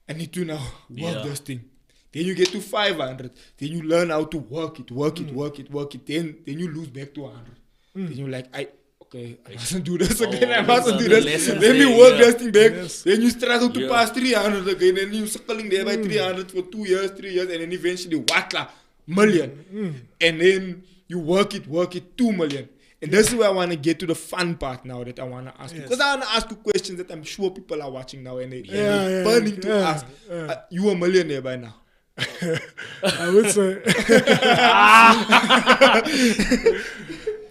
I need to now work this thing. Then you get to 500. Then you learn how to work it. Then you lose back to 100. Then you're like, I mustn't do this again. I mustn't do this. Let me work this thing back. Yes. Then you struggle to pass 300 again. And you're circling there by 300 for 2 years, 3 years. And then eventually, million. And then you work it, 2 million. And this is where I want to get to the fun part now that I want to ask you. Because I want to ask you questions that I'm sure people are watching now and they're burning to ask. You a millionaire by now? I would say.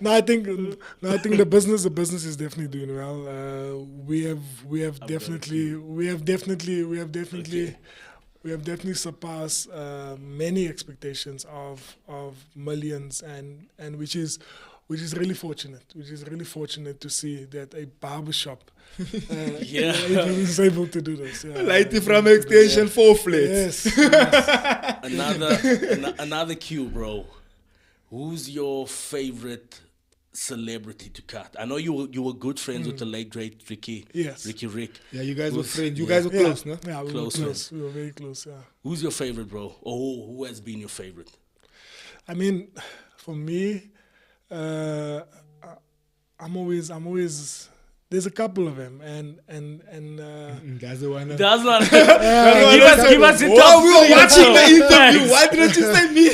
I think the business is definitely doing well. We have definitely surpassed many expectations of millions, and which is really fortunate. Which is really fortunate to see that a barbershop is able to do this. Yeah. Light from extension 4 flats. Yes. Another cue, bro. Who's your favorite celebrity to cut? I know you were good friends with the late great Ricky. Yes. Rick. Yeah, you guys were friends. You guys were close, no? Yeah, we Close were friends. close. We were very close. Yeah. Who's your favorite, bro? Or who has been your favorite? I mean, for me, I'm always. There's a couple of them, and That's the one. That's not. Give us the top. We were watching the interview. Why didn't you say me?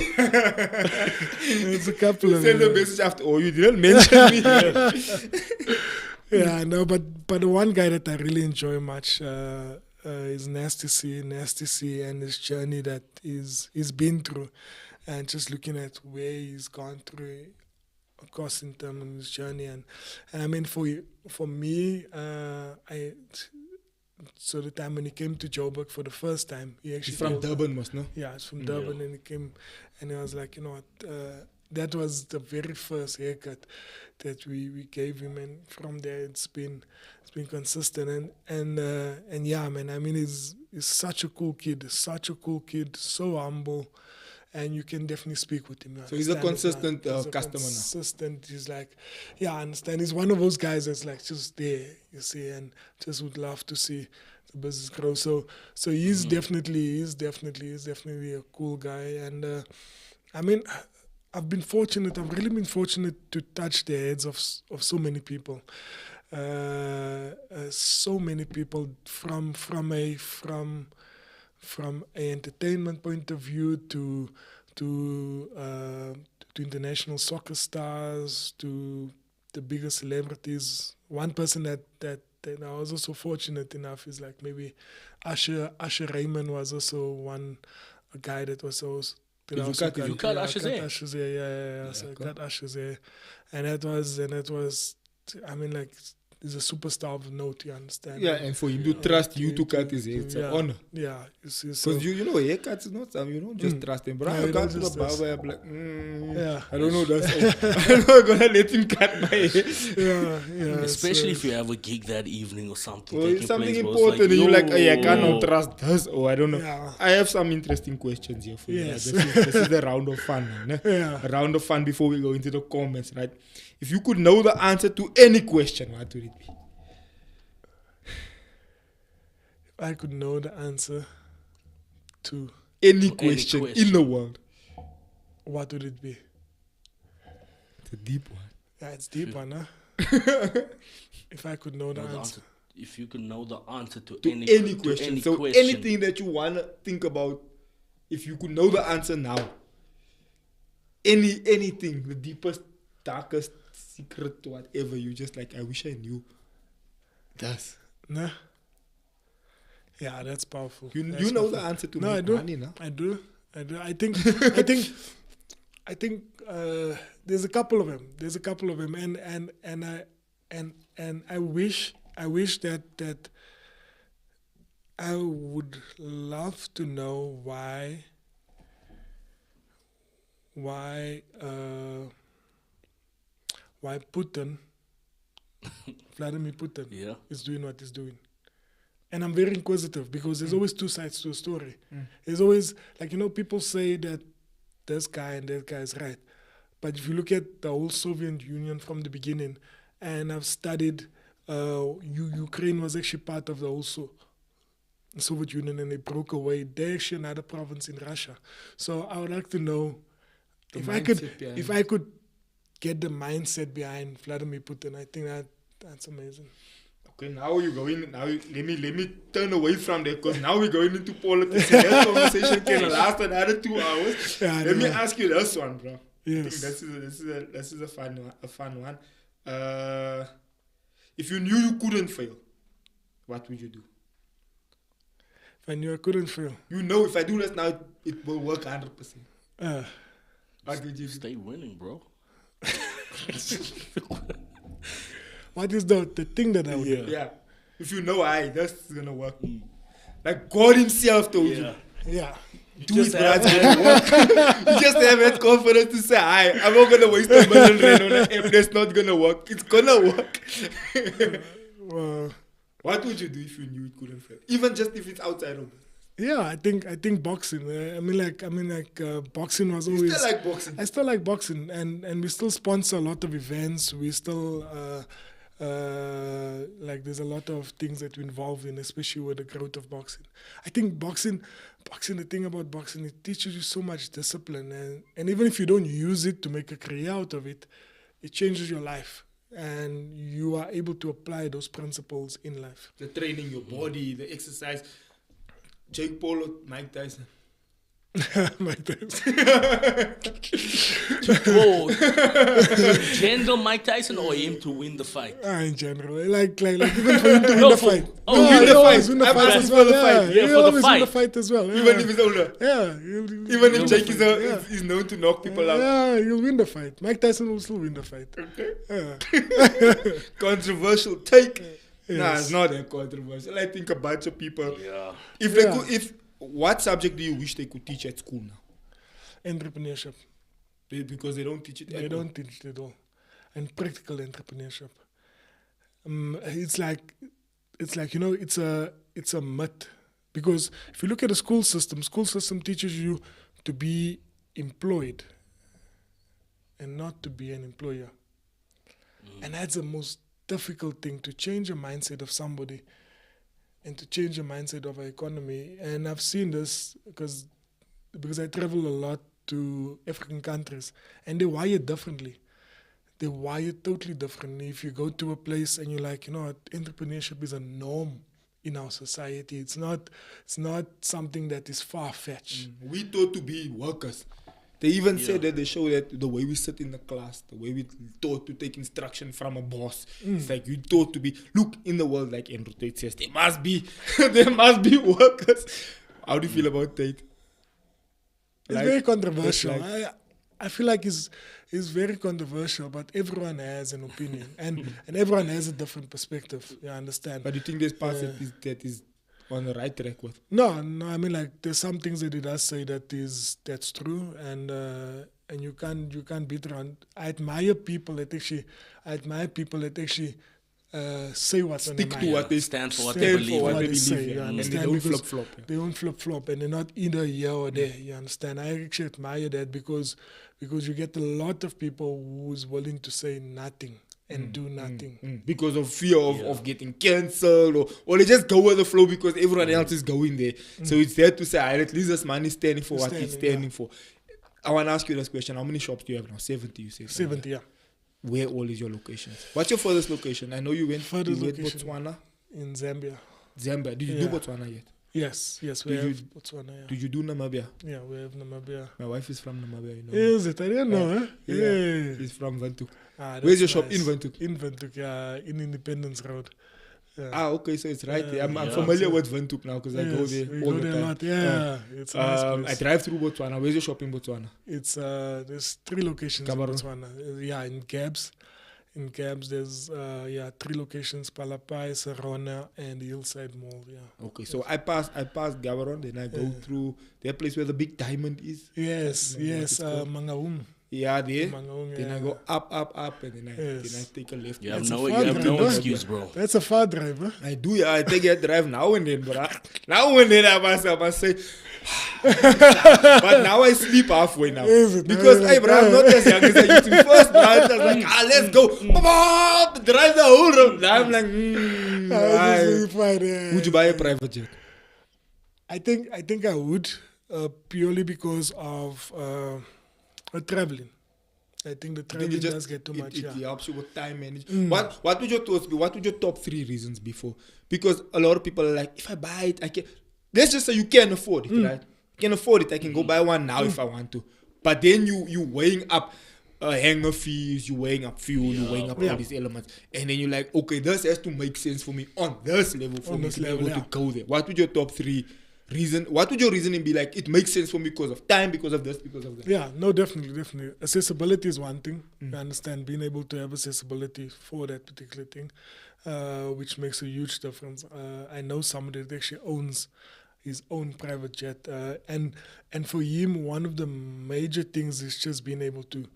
there's a couple of Send them. the message after. Oh, you didn't mention me. Yeah, no, but the one guy that I really enjoy much is Nasty C, and his journey that he's been through, and just looking at where he's gone through, of course, in terms of his journey, and I mean for me, so the time when he came to Joburg for the first time, he actually He's from Durban, must know. Yeah, it's from Durban, and he came, and he was like, you know what, that was the very first haircut that we gave him, and from there it's been consistent, and yeah, man, I mean, he's such a cool kid, so humble, and you can definitely speak with him. So he's a consistent He's customer now. consistent. He's like, yeah, I understand. He's one of those guys that's like just there, you see, and just would love to see the business grow. So he's definitely a cool guy. And I mean, I've really been fortunate to touch the heads of so many people. So many people from a entertainment point of view to international soccer stars, to the biggest celebrities. One person that I was also fortunate enough is like maybe Usher Raymond was also a guy that was also. Did you cut Usher's hair? Usher's hair, yeah. So I cut Usher's hair, and that was, I mean, like, he's a superstar of note, you understand? Yeah, and for him to trust you to cut his hair, it's an honor. Yeah, you see. So, Because you know, haircuts is not something, you don't just trust him. But I you got don't to the just trust. barber, I'm like, Yeah. I don't know, I'm not going to let him cut my hair. yeah. Especially if you have a gig that evening or something. Or taking it's something place, bro. It's important, and you're like, hey, I yo. cannot trust this, or I don't know. Yeah. I have some interesting questions here for you. Yes. This is the round of fun, man. Yeah. A round of fun before we go into the comments, right? If you could know the answer to any question, what would it be? If I could know the answer to Any question in the world. what would it be? It's a deep one. Yeah, it's deep one, huh? If I could know the answer. If you could know the answer to Any question. to any So question. anything that you want to think about, if you could know the answer now. Anything, the deepest, darkest secret, whatever, you just like, I wish I knew. That's. Nah. Yeah, that's powerful. You That's know powerful. the answer to No, make I do. money, no? I do. I think there's a couple of them. And I wish that I would love to know why Putin, Vladimir Putin, is doing what he's doing. And I'm very inquisitive because there's always two sides to a story. There's always, like, you know, people say that this guy and that guy is right. But if you look at the whole Soviet Union from the beginning, and I've studied, Ukraine was actually part of the whole Soviet Union, and they broke away. They're actually another province in Russia. So I would like to know if I could get the mindset behind Vladimir Putin. I think that's amazing. Okay, now you're going. Now let me turn away from that, because now we're going into politics. And that conversation can last another 2 hours. Yeah, let me ask you this one, bro. Yes. I think this is a fun one. If you knew you couldn't fail, what would you do? If I knew I couldn't fail. You know, if I do this now, it will work 100%. Uh, What did you do? Stay winning, bro. What is the thing that I would do? Yeah. If you know, that's gonna work. Like God Himself told you. Yeah. Do it, bro. It's gonna work. You just have that confidence to say, I'm not gonna waste $1 million on an app that's not gonna work. It's gonna work. What would you do if you knew it couldn't fail? Even just if it's outside of it. Yeah, I think boxing. Boxing was always. You still like boxing? I still like boxing, and we still sponsor a lot of events. We still there's a lot of things that we're involved in, especially with the growth of boxing. I think boxing. The thing about boxing, it teaches you so much discipline, and even if you don't use it to make a career out of it, it changes your life, and you are able to apply those principles in life. The training, your body, the exercise. Jake Paul or Mike Tyson? Mike Tyson. Whoa. General Mike Tyson or him to win the fight? In general. Like even for him to win the fight. Win the fight. Win the I'm fight asking as for well. the fight. Yeah, for the fight. Win the fight as well. Yeah. Even if he's older. Yeah. Even if Jake is known to knock people out. Yeah, he'll win the fight. Mike Tyson will still win the fight. Okay. Yeah. Controversial take. Yes. Nah, it's not that controversial. I think a bunch of people. Yeah. What subject do you wish they could teach at school now? Entrepreneurship. Because they don't teach it. They don't teach it at all. And practical entrepreneurship. It's like it's a myth. Because if you look at the school system teaches you to be employed and not to be an employer. And that's the most difficult thing, to change the mindset of somebody and to change the mindset of our economy. And I've seen this because I travel a lot to African countries, and they wire differently. They wire totally differently. If you go to a place and you're like, entrepreneurship is a norm in our society. It's not something that is far-fetched. We thought to be workers. They even said that they show that the way we sit in the class, the way we taught to take instruction from a boss. It's like you taught to be, look, in the world, like Andrew Tate says, there must be workers. How do you feel about Tate? It's very controversial. I feel like it's very controversial, but everyone has an opinion, and everyone has a different perspective. You understand? But do you think there's parts that is on the right track with? No. I mean, like, there's some things that he does say that's true, and you can't beat around. I admire people that actually say what's on their mind. Stick to what they stand for, what stand they believe. for, what What they they say, believe. you And understand? they don't Because flip-flop. They don't flip-flop, and they're not either here or there. You understand? I actually admire that because you get a lot of people who's willing to say nothing and do nothing. Because of fear of getting cancelled, or they just go with the flow because everyone else is going there. So it's there to say, at least this man is standing for what he's standing for. I want to ask you this question. How many shops do you have now? 70, you say? 70, yeah. Where all is your locations? What's your furthest location? I know you went to location Botswana. In Zambia. Did you do Botswana yet? Yes, we have Botswana. Yeah. Did you do Namibia? Yeah, we have Namibia. My wife is from Namibia, you know. Is it? I didn't know, huh? Yeah. She's from Windhoek. That's Where's your shop? nice. In Windhoek? In Windhoek, yeah, in Independence Road. Yeah. Okay, so it's right there. I'm familiar with Windhoek now because I go there all the time. A lot. Yeah, it's a nice place. I drive through Botswana. Where's your shop in Botswana? It's there's 3 locations in Botswana. In Gabs. In Gabs, there's 3 locations: Palapai, Serona, and Hillside Mall. Yeah. Okay, so I pass Gaborone, then I go through that place where the big diamond is. Yes, Mangaung. Yeah, there. Mangaung, Then I go up, and then I take a left. You have That's no a far drive, excuse, bro. That's a far drive, huh? I do, yeah. I take that drive now and then, bro. Now and then I must say. But now I sleep halfway now. Because, hey, bro, I'm not as young as I used to be. First, bro, I was like, let's go. Drive the whole road. Now I'm like, would you buy a private jet? I think I would, purely because of traveling. I think the traveling does get too much. It helps you with time management. What would your thoughts be? What would your top 3 reasons be for? Because a lot of people are like, if I buy it, I can. Let's just say you can afford it, right? You can afford it. I can go buy one now if I want to. But then you weighing up hangar fees, you weighing up fuel, you weighing up all these elements, and then you're like, okay, this has to make sense for me on this level for me to be able to go there. What would your top 3 reason? What would your reasoning be like? It makes sense for me because of time, because of this, because of that. Yeah, no, definitely. Accessibility is one thing. You understand, being able to have accessibility for that particular thing, which makes a huge difference. I know somebody that actually owns his own private jet, and for him, one of the major things is just being able to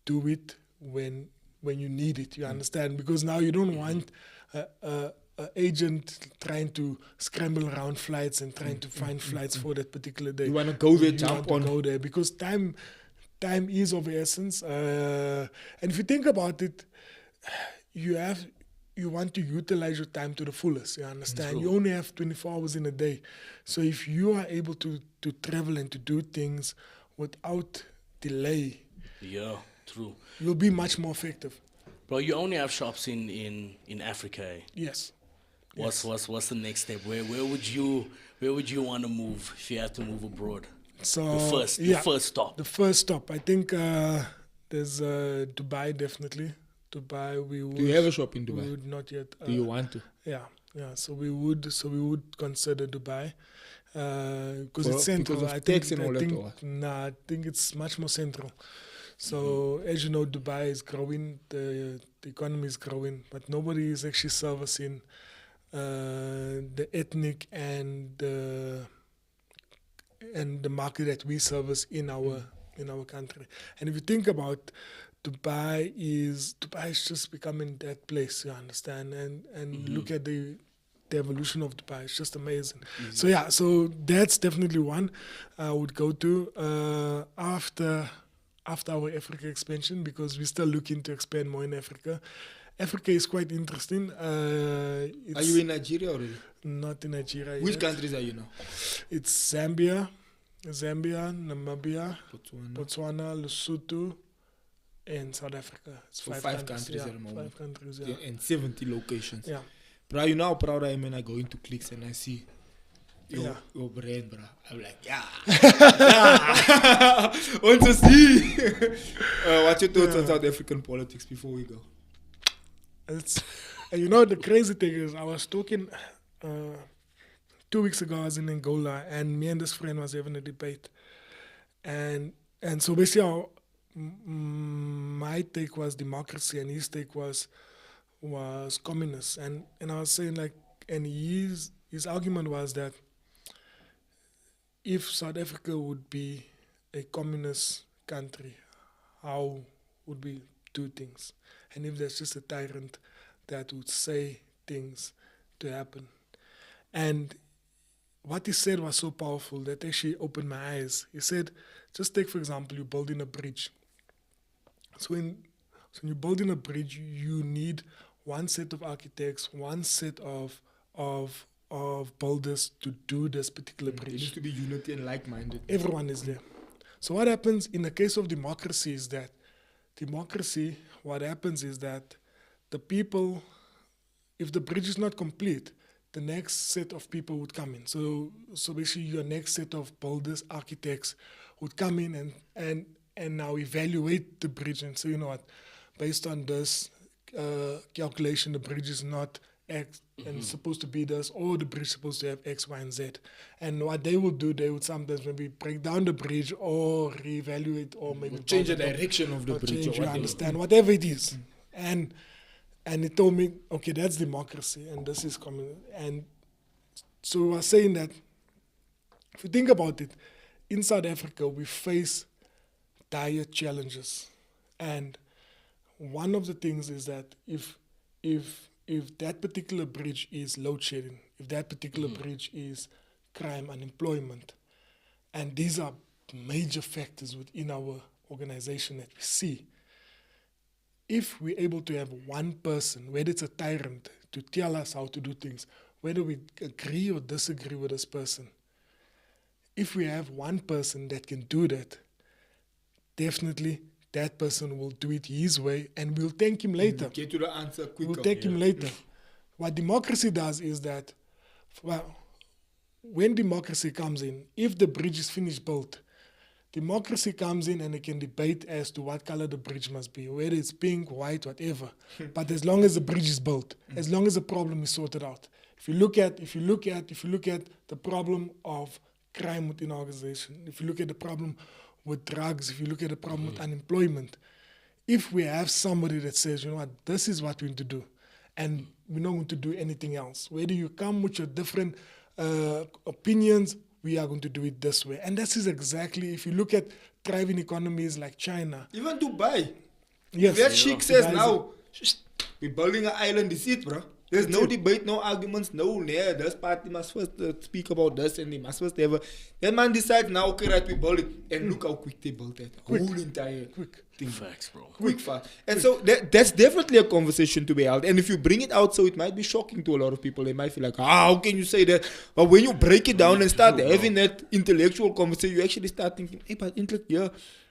do it when you need it. You understand? Because now you don't want a agent trying to scramble around flights and trying to find flights for that particular day. You want to go there, You jump want on. to go there because time is of essence. And if you think about it, you want to utilize your time to the fullest. You understand? You only have 24 hours in a day. So if you are able to travel and to do things without delay, Yeah, true. you'll be much more effective. Bro, you only have shops in Africa. Eh? Yes. What's the next step? Where would you want to move if you have to move abroad? So The first stop. The first stop. I think there's Dubai, definitely. Dubai, we would. Do you have a shop in We Dubai? would not yet. Do you want to? Yeah. So we would consider Dubai because it's central. Because of I tax think, and all I that, think, or what? nah, I think it's much more central. So as you know, Dubai is growing. The economy is growing, but nobody is actually servicing the ethnic and the market that we service in our country. And if you think about Dubai is just becoming that place, you understand, and look at the evolution of Dubai. It's just amazing. So that's definitely one I would go to after our Africa expansion, because we're still looking to expand more in Africa. Africa is quite interesting. Are you in Nigeria already? Not in Nigeria Which yet. countries are you now? It's Zambia, Namibia, Botswana. Botswana, Lesotho, and South Africa. It's So five countries yeah, at the moment. 5 countries, Yeah, and 70 locations. Yeah. Bro, you know how proud I am when I go into clicks and I see Yeah. your brand, bro. I'm like, yeah. Want to see? What's your thoughts on South African politics before we go? And you know, the crazy thing is, I was talking 2 weeks ago. I was in Angola, and me and this friend was having a debate, and so basically, my take was democracy, and his take was communist, and I was saying, like, and his argument was that if South Africa would be a communist country, how would we do things? And if there's just a tyrant that would say things to happen. And what he said was so powerful that actually opened my eyes. He said, just take, for example, you're building a bridge. So when you're building a bridge, you need one set of architects, one set of builders to do this particular There bridge. needs to be unity and like-minded. Everyone is there. So what happens in the case of democracy is that what happens is that the people, if the bridge is not complete, the next set of people would come in. So basically your next set of builders, architects would come in and now evaluate the bridge and say, you know what, based on this calculation, the bridge is not X and it's supposed to be this, or the bridge is supposed to have X, Y, and Z. And what they would do, they would sometimes maybe break down the bridge or reevaluate, or maybe Change the build it up, direction of the or bridge. change, or you whatever. understand, whatever it is. And he told me, okay, that's democracy, and this is common. And so we were saying that, if you think about it, in South Africa, we face dire challenges. And one of the things is that if that particular bridge is load shedding, if that particular bridge is crime, unemployment, and these are major factors within our organization that we see, if we're able to have one person, whether it's a tyrant, to tell us how to do things, whether we agree or disagree with this person, if we have one person that can do that, definitely that person will do it his way, and we'll thank him later. Get to the answer quicker. We'll thank him later. What democracy does is that, well, when democracy comes in, if the bridge is finished built, democracy comes in and it can debate as to what color the bridge must be, whether it's pink, white, whatever. But as long as the bridge is built, as long as the problem is sorted out, If you look at the problem of crime within our organization, if you look at the problem with drugs, if you look at the problem with unemployment, if we have somebody that says, you know what, this is what we need to do, and we're not going to do anything else. Whether you come with your different opinions, we are going to do it this way. And this is exactly, if you look at thriving economies like China. Even Dubai. Yes. That chick says Dubai now, we're building an island, this it, bro. There's no debate, no arguments, no, this party must first speak about this and they must first have that man decides now, okay, right, we build it. And look how quick they built that. Whole entire thing. Facts, bro. Quick, fast. And so that's definitely a conversation to be held. And if you bring it out, so it might be shocking to a lot of people. They might feel like, how can you say that? But when you break it down and start having that intellectual conversation, you actually start thinking, hey, but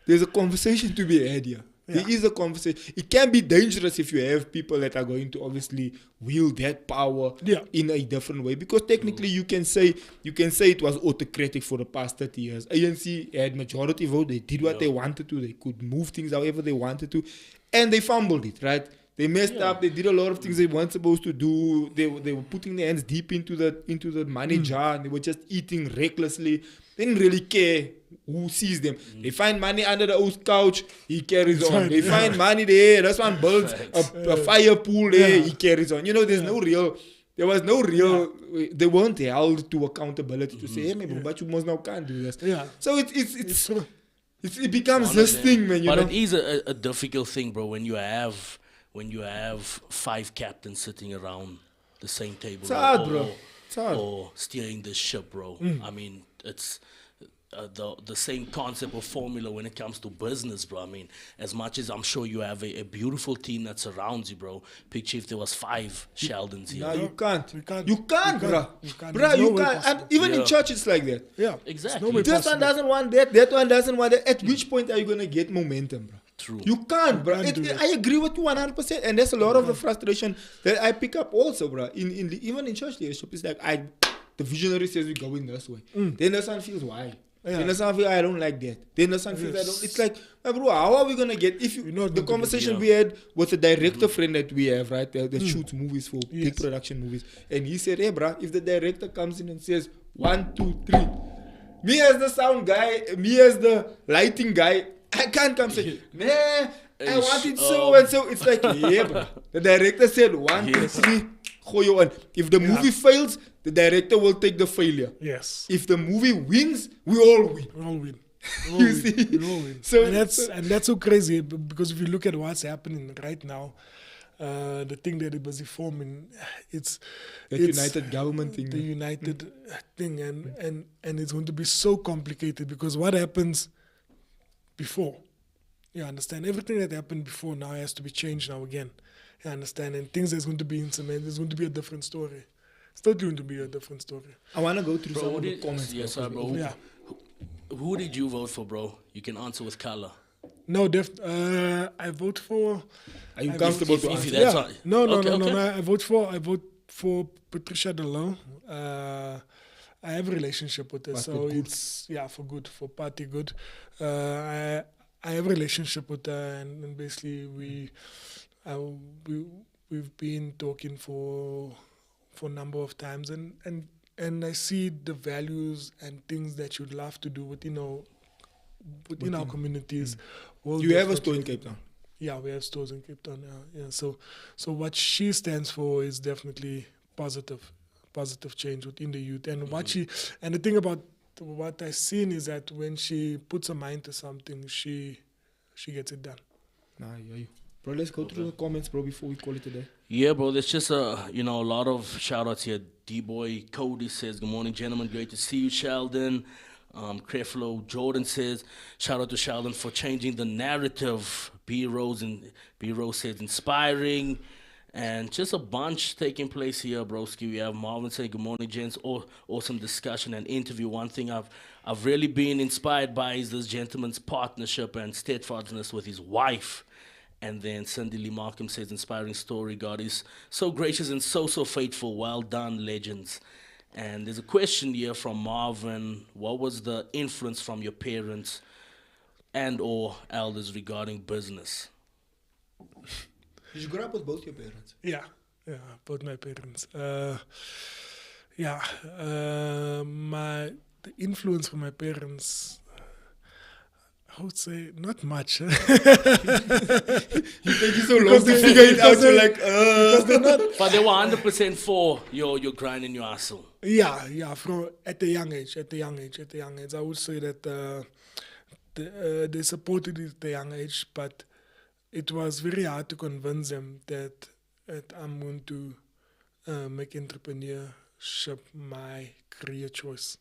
there's a conversation to be had here. Yeah. There is a conversation. It can be dangerous if you have people that are going to obviously wield that power in a different way. Because technically you can say it was autocratic for the past 30 years. ANC had majority vote. They did what they wanted to. They could move things however they wanted to. And they fumbled it, right? They messed up. They did a lot of things they weren't supposed to do. They were putting their hands deep into the money jar, and they were just eating recklessly. They didn't really care who sees them. They find money under the old couch, he carries on. They find money there, that's one builds a fire pool there, he carries on. You know, there was no real, they weren't held to accountability to say, hey, but you must now can't do this. Yeah. So it becomes this thing, man. But it is a difficult thing, bro, when you have 5 captains sitting around the same table. It's hard, bro. It's hard. Or steering the ship, bro. I mean, it's the same concept or formula when it comes to business, bro. I mean, as much as I'm sure you have a beautiful team that surrounds you, bro. Picture if there was 5 Sheldons here. No, you can't. You can't. You can't, bro. Bro, There's you no way can't. And possible. even in church, it's like that. Yeah. Exactly. This one doesn't want that one doesn't want that. At which point are you going to get momentum, bro? True. You can't, bro. Can't I agree with you 100%. And there's a lot of the frustration that I pick up also, bro. Even in church leadership, it's like, the visionary says we're going this way. Then the son feels, why? Then the son feels, I don't like that. Then the son feels, I don't. It's like, bro, how are we going to get, if you, the conversation we had with a director friend that we have, right, that shoots movies for big production movies. And he said, hey, bro, if the director comes in and says, 1, 2, 3, me as the sound guy, me as the lighting guy, I can't come say, nah, I want it so and so. It's like, yeah, bro. The director said 1, 2, 3, go you on. If the movie fails, the director will take the failure. Yes. If the movie wins, we all win. We all win. You see? We all win. So, and that's so crazy because if you look at what's happening right now, the thing that they're busy forming, it's united government thing. The united thing, and it's going to be so complicated because what happens before, you understand, everything that happened before now has to be changed now again. You understand, and things that's going to be implemented is going to be a different story. It's not going to be a different story. I want to go through some of the comments. Yes, sir, bro. Who did you vote for, bro? You can answer with color. No, I vote for. Are you comfortable to answer? No. I vote for Patricia De Loo. I have a relationship with her, but so it's for good, for party good. I have a relationship with her, and basically we've been talking for a number of times, and I see the values and things that you'd love to do within our communities. You have a store in Cape Town? Yeah, we have stores in Cape Town. Yeah. So what she stands for is definitely positive change within the youth. And the thing about what I've seen is that when she puts her mind to something, she gets it done. Bro, let's go through the comments, bro, before we call it a day. Yeah, bro, there's just a lot of shout-outs here. D-Boy Cody says, good morning, gentlemen. Great to see you, Sheldon. Creflo Jordan says, shout out to Sheldon for changing the narrative. B-Rose says, inspiring. And just a bunch taking place here, broski. We have Marvin saying, good morning, gents. Awesome discussion and interview. One thing I've really been inspired by is this gentleman's partnership and steadfastness with his wife. And then Cindy Lee Markham says, inspiring story. God is so gracious and so faithful. Well done, legends. And there's a question here from Marvin. What was the influence from your parents and or elders regarding business? Did you grow up with both your parents? Yeah. both my parents. The influence from my parents, I would say not much. You take you so long to figure it out. You're like, because they're not. But they were 100% for your grind and your hustle. Yeah, from at a young age. I would say that they supported it at a young age, but it was very hard to convince them that I'm going to make entrepreneurship my career choice.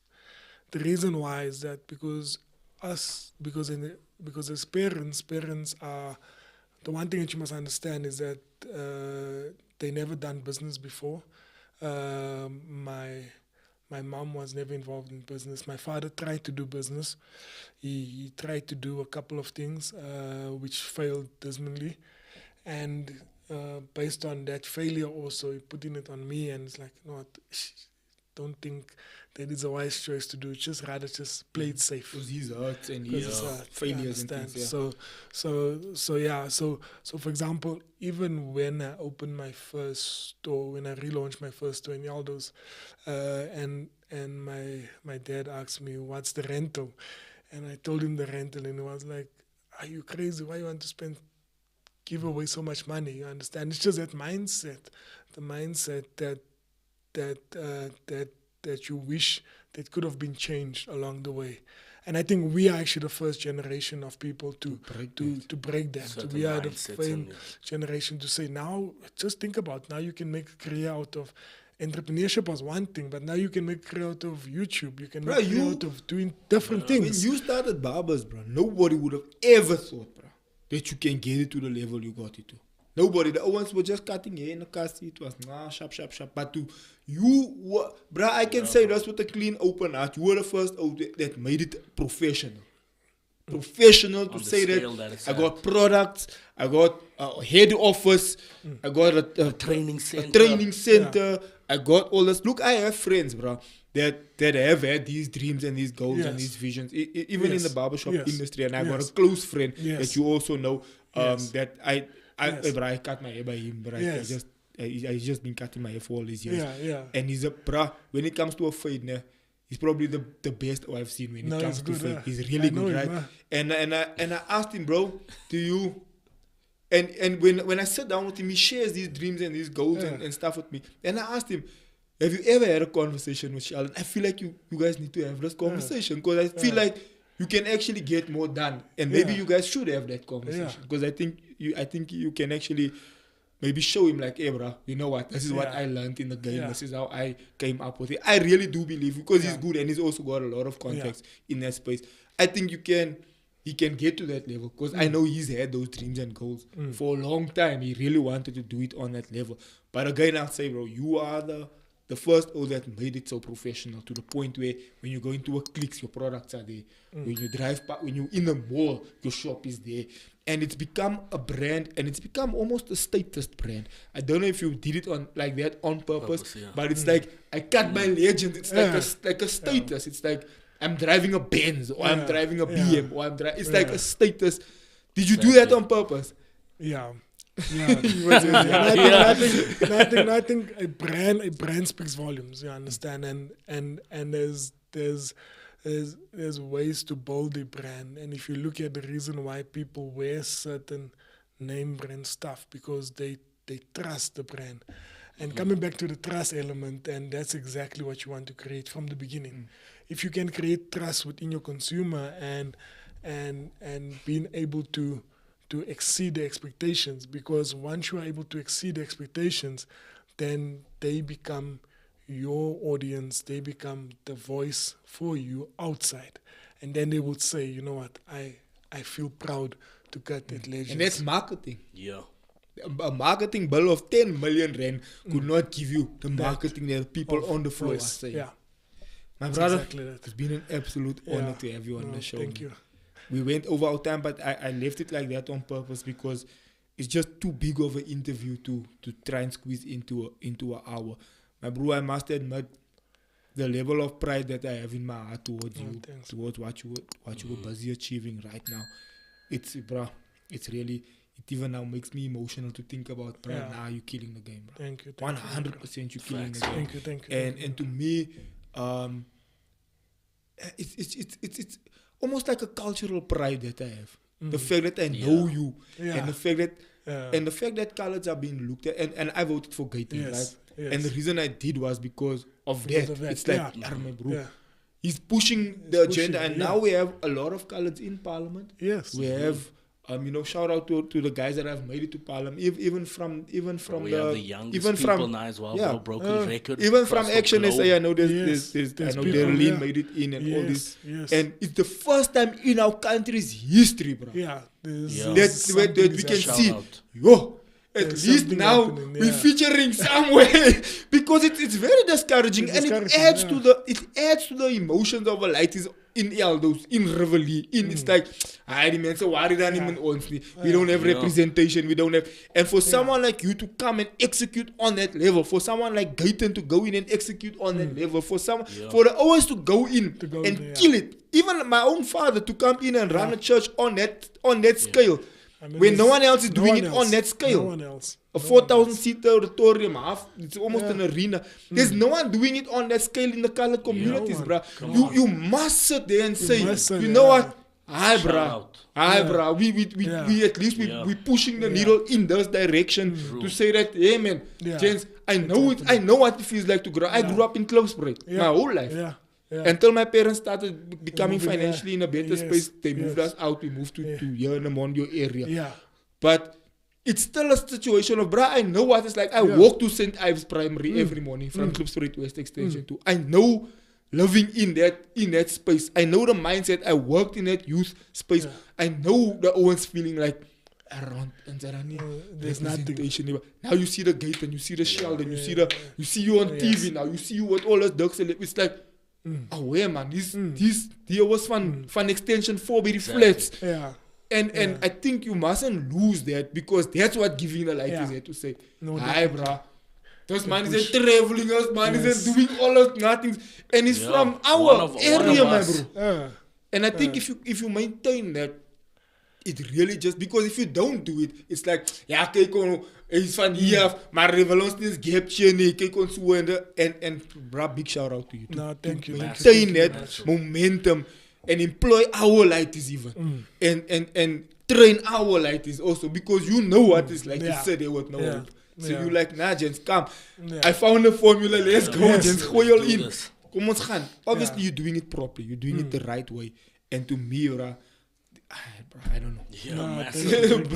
The reason why is that because as parents are, the one thing that you must understand is that they never done business before. My mom was never involved in business. My father tried to do business. He tried to do a couple of things which failed dismally, and based on that failure also he putting it on me, and it's like, no, don't think that is a wise choice to do. Just rather just play it safe. Because he's hurt and he's failures and things. So for example, even when I opened my first store, when I relaunched my first store in Yaldo's, and my dad asked me, what's the rental? And I told him the rental, and he was like, are you crazy? Why you want to give away so much money? You understand? It's just that mindset, the mindset that you wish that could have been changed along the way. And I think we are actually the first generation of people to break that. We are the first generation to say, now, just think about, now you can make a career out of, entrepreneurship was one thing, but now you can make a career out of YouTube. You can make a career out of doing different things. When you started Barbers, bro, nobody would have ever thought, bro, that you can get it to the level you got it to. Nobody. The ones were just cutting hair in the car seat. It was sharp. But bro, I can say that's with a clean, open heart. You were the first that made it professional. Professional to say that I got products, I got a head office, I got a training center. I got all this. Look, I have friends, bro, that have had these dreams and these goals and these visions, even in the barbershop industry. And I got a close friend that you also know that I cut my hair by him, but I've just been cutting my hair for all these years. And he's when it comes to a fade, he's probably the best I've seen when it comes to fade. He's really good, right? And I asked him, bro, do you? And when I sat down with him, he shares these dreams and these goals and stuff with me. And I asked him, have you ever had a conversation with Sheldon? I feel like you guys need to have this conversation, because I feel like you can actually get more done, and maybe you guys should have that conversation, because I think you can actually maybe show him like, hey, bro, you know what? This is what I learned in the game. This is how I came up with it. I really do believe, because he's good and he's also got a lot of contacts in that space. I think he can get to that level, because I know he's had those dreams and goals for a long time. He really wanted to do it on that level. But again, I'll say, bro, you are the first that made it so professional, to the point where when you go into a Clicks, your products are there. When you drive past, when you're in the mall, your shop is there. And it's become a brand, and it's become almost a status brand. I don't know if you did it on like that on purpose, but it's like, I cut my legend. It's like a status. It's like, I'm driving a Benz, or I'm driving a BM, or it's like a status. Did you do that on purpose? Yeah. I think a brand speaks volumes. You understand, and there's ways to build a brand. And if you look at the reason why people wear certain name brand stuff, because they trust the brand. And coming back to the trust element, and that's exactly what you want to create from the beginning. If you can create trust within your consumer and being able to exceed the expectations, because once you are able to exceed the expectations, then they become your audience, they become the voice for you outside. And then they would say, you know what, I feel proud to cut that legend. And that's marketing. Yeah. A marketing bill of 10 million rand could not give you the marketing that people on the floor are saying. Yeah. My brother, exactly that. It's been an absolute honor to have you on the show. Thank you. We went over our time, but I left it like that on purpose, because it's just too big of an interview to try and squeeze into an hour. My bro, I must admit, the level of pride that I have in my heart towards you, towards what you were busy achieving right now, it's really it even now makes me emotional to think about, bro. Now you're killing the game, bro. Thank you. 100% you're killing the game. Thank you. And to me, it's almost like a cultural pride that I have. The fact that I know you, and the fact that colors are being looked at, and I voted for Gaten, right? Yes. And the reason I did was because of that. It's like, bro, Yeah. he's pushing the agenda, and now we have a lot of colors in parliament. Yes. We have, shout out to the guys that have made it to parliament, even from We have the youngest even people from now as well, yeah, bro. Broken record. even across from the Action globe. SA, I know there's There's I know people, Darlene made it in and all Yes, this, yes. and it's the first time in our country's history, bro. Yeah. That's where that we can Shout see. out. Yo, at There's least something now happening, we're featuring somewhere because it's very discouraging, It's and discouraging, it adds to the emotions of a light is in Eldos, in Reveille, in it's like die mense worry dan nie met ons nie. We don't have representation, we don't have, and for someone like you to come and execute on that level, for someone like Gaten to go in and execute on that level, for the others to go in and kill it. Even my own father to come in and run a church on that scale. I mean, when no one else is no doing one it else. on that scale. No one else. A 4,000 seater auditorium, it's almost an arena. There's no one doing it on that scale in the colored communities, bro. You must sit there and say, you know what? Hi, bro. Hi, bro. We at least we pushing the needle in this direction to say that, hey, man, gents, I know it. I know what it feels like to grow. I grew up in Klipsbreed my whole life. Until my parents started becoming financially in a better space, they moved us out. We moved to here in the Mondio area. But it's still a situation of, bruh, I know what it's like. I walk to St. Ives Primary every morning from Klipsbreed West Extension 2. I know living in that space. I know the mindset. I worked in that youth space. I know the Owens feeling like, around and there's nothing. Now you see the gate and you see the Sheldon, you see you on TV now, you see you with all those ducks. It's like, oh, where man, this there was fun extension 4 by the flats. And I think you mustn't lose that, because that's what giving the light is here to say. Hi, bruh. Those man isn't traveling, those man isn't doing all those nothings. And it's from our area, my bro. And I think if you maintain that, it really just, because if you don't do it, it's like, kijk on, is van hier, maar we willen ons niet gapje, nee, kijk ons zo en bro, big shout out to you. No, thank you. Maintain that momentum and employ our lighties even. And train our lighties also, because you know what it's like to sit there with no hope. So you like, nah, gents, come. I found a formula, let's go, gents, gooi al in. Kom ons gaan. Obviously, you're doing it properly, you're doing it the right way. And to me, bro, I don't know.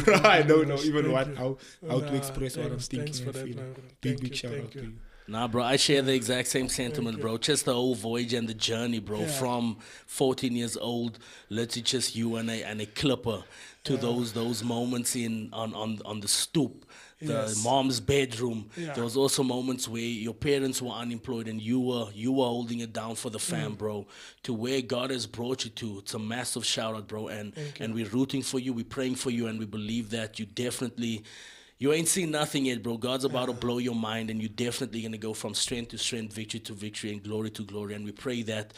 Bro, I don't know even how to express what I'm thinking and feeling. Big shout out to you. Nah, bro, I share the exact same sentiment, bro. Just the whole voyage and the journey, bro. From 14 years old, literally just you and a clipper, to those moments on the stoop, the mom's bedroom. There was also moments where your parents were unemployed and you were holding it down for the fam, bro. To where God has brought you to. It's a massive shout out, bro. And we're rooting for you, we're praying for you, and we believe that you ain't seen nothing yet, bro. God's about to blow your mind, and you're definitely going to go from strength to strength, victory to victory, and glory to glory. And we pray that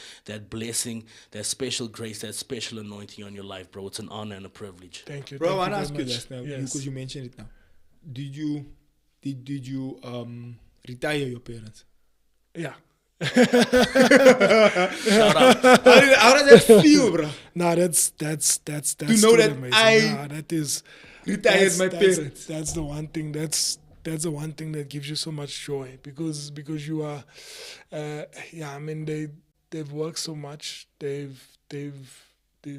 blessing, that special grace, that special anointing on your life, bro. It's an honor and a privilege. Thank you. Bro, I want to ask you this now, because you mentioned it now. Did you retire your parents? Yeah. Shout out. How does that feel, bro? Nah, that's to know that amazing. That is retired my parents. That's the one thing. That's the one thing that gives you so much joy, because you are, I mean, they've worked so much, they've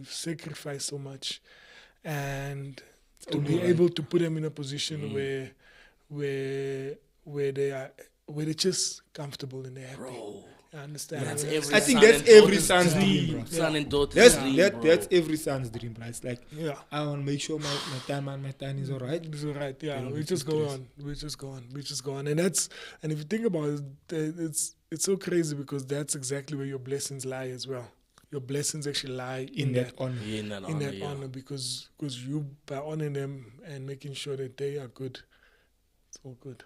sacrificed so much, and to be able to put them in a position where they're just comfortable and they're happy. Bro. I understand. I think that's every son's dream, bro. Son and daughter's dream, bro. That's every son's dream, bro. It's like, I want to make sure my time is alright. It's alright, yeah. We just go on. And if you think about it, it's so crazy, because that's exactly where your blessings lie as well. Your blessings actually lie in that honor. In that honor, because you, by honoring them and making sure that they are good, it's all good.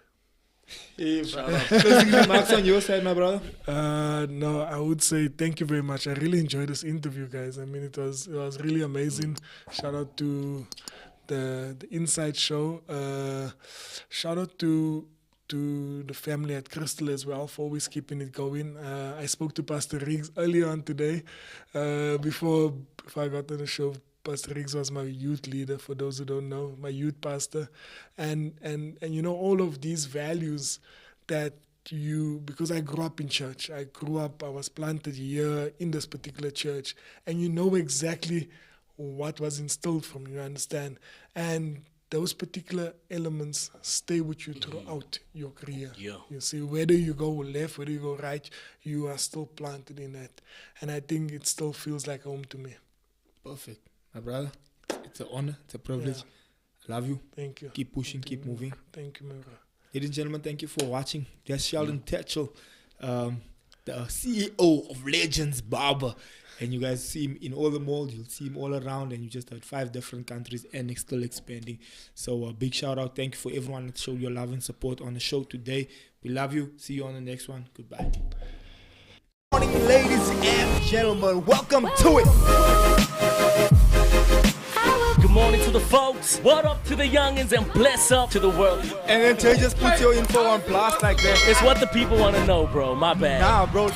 Hey, closing remarks on your side, my brother? No, I would say thank you very much. I really enjoyed this interview, guys. I mean, it was really amazing. Shout out to the Inside Show. Shout out to the family at Crystal as well for always keeping it going. I spoke to Pastor Riggs earlier on today. Before I got on the show, Pastor Riggs was my youth leader, for those who don't know, my youth pastor. And you know, all of these values that because I grew up in church. I was planted here in this particular church. And you know exactly what was instilled from you, understand? And those particular elements stay with you throughout your career. Yeah. You see, whether you go left, whether you go right, you are still planted in that. And I think it still feels like home to me. Perfect. My brother, it's an honor, it's a privilege. Yeah. I love you. Thank you. Keep pushing, keep moving. Thank you, my brother. Ladies and gentlemen, thank you for watching. That's Sheldon Tatchell, the CEO of Legends Barber. And you guys see him in all the malls, you'll see him all around, and you just had 5 different countries and it's still expanding. So a big shout out. Thank you for everyone that showed your love and support on the show today. We love you. See you on the next one. Goodbye. Good morning, ladies and gentlemen. Welcome to it. Good morning to the folks. What up to the youngins and bless up to the world. And then Tay just put your info on blast like that. It's what the people want to know, bro. My bad. Nah, bro.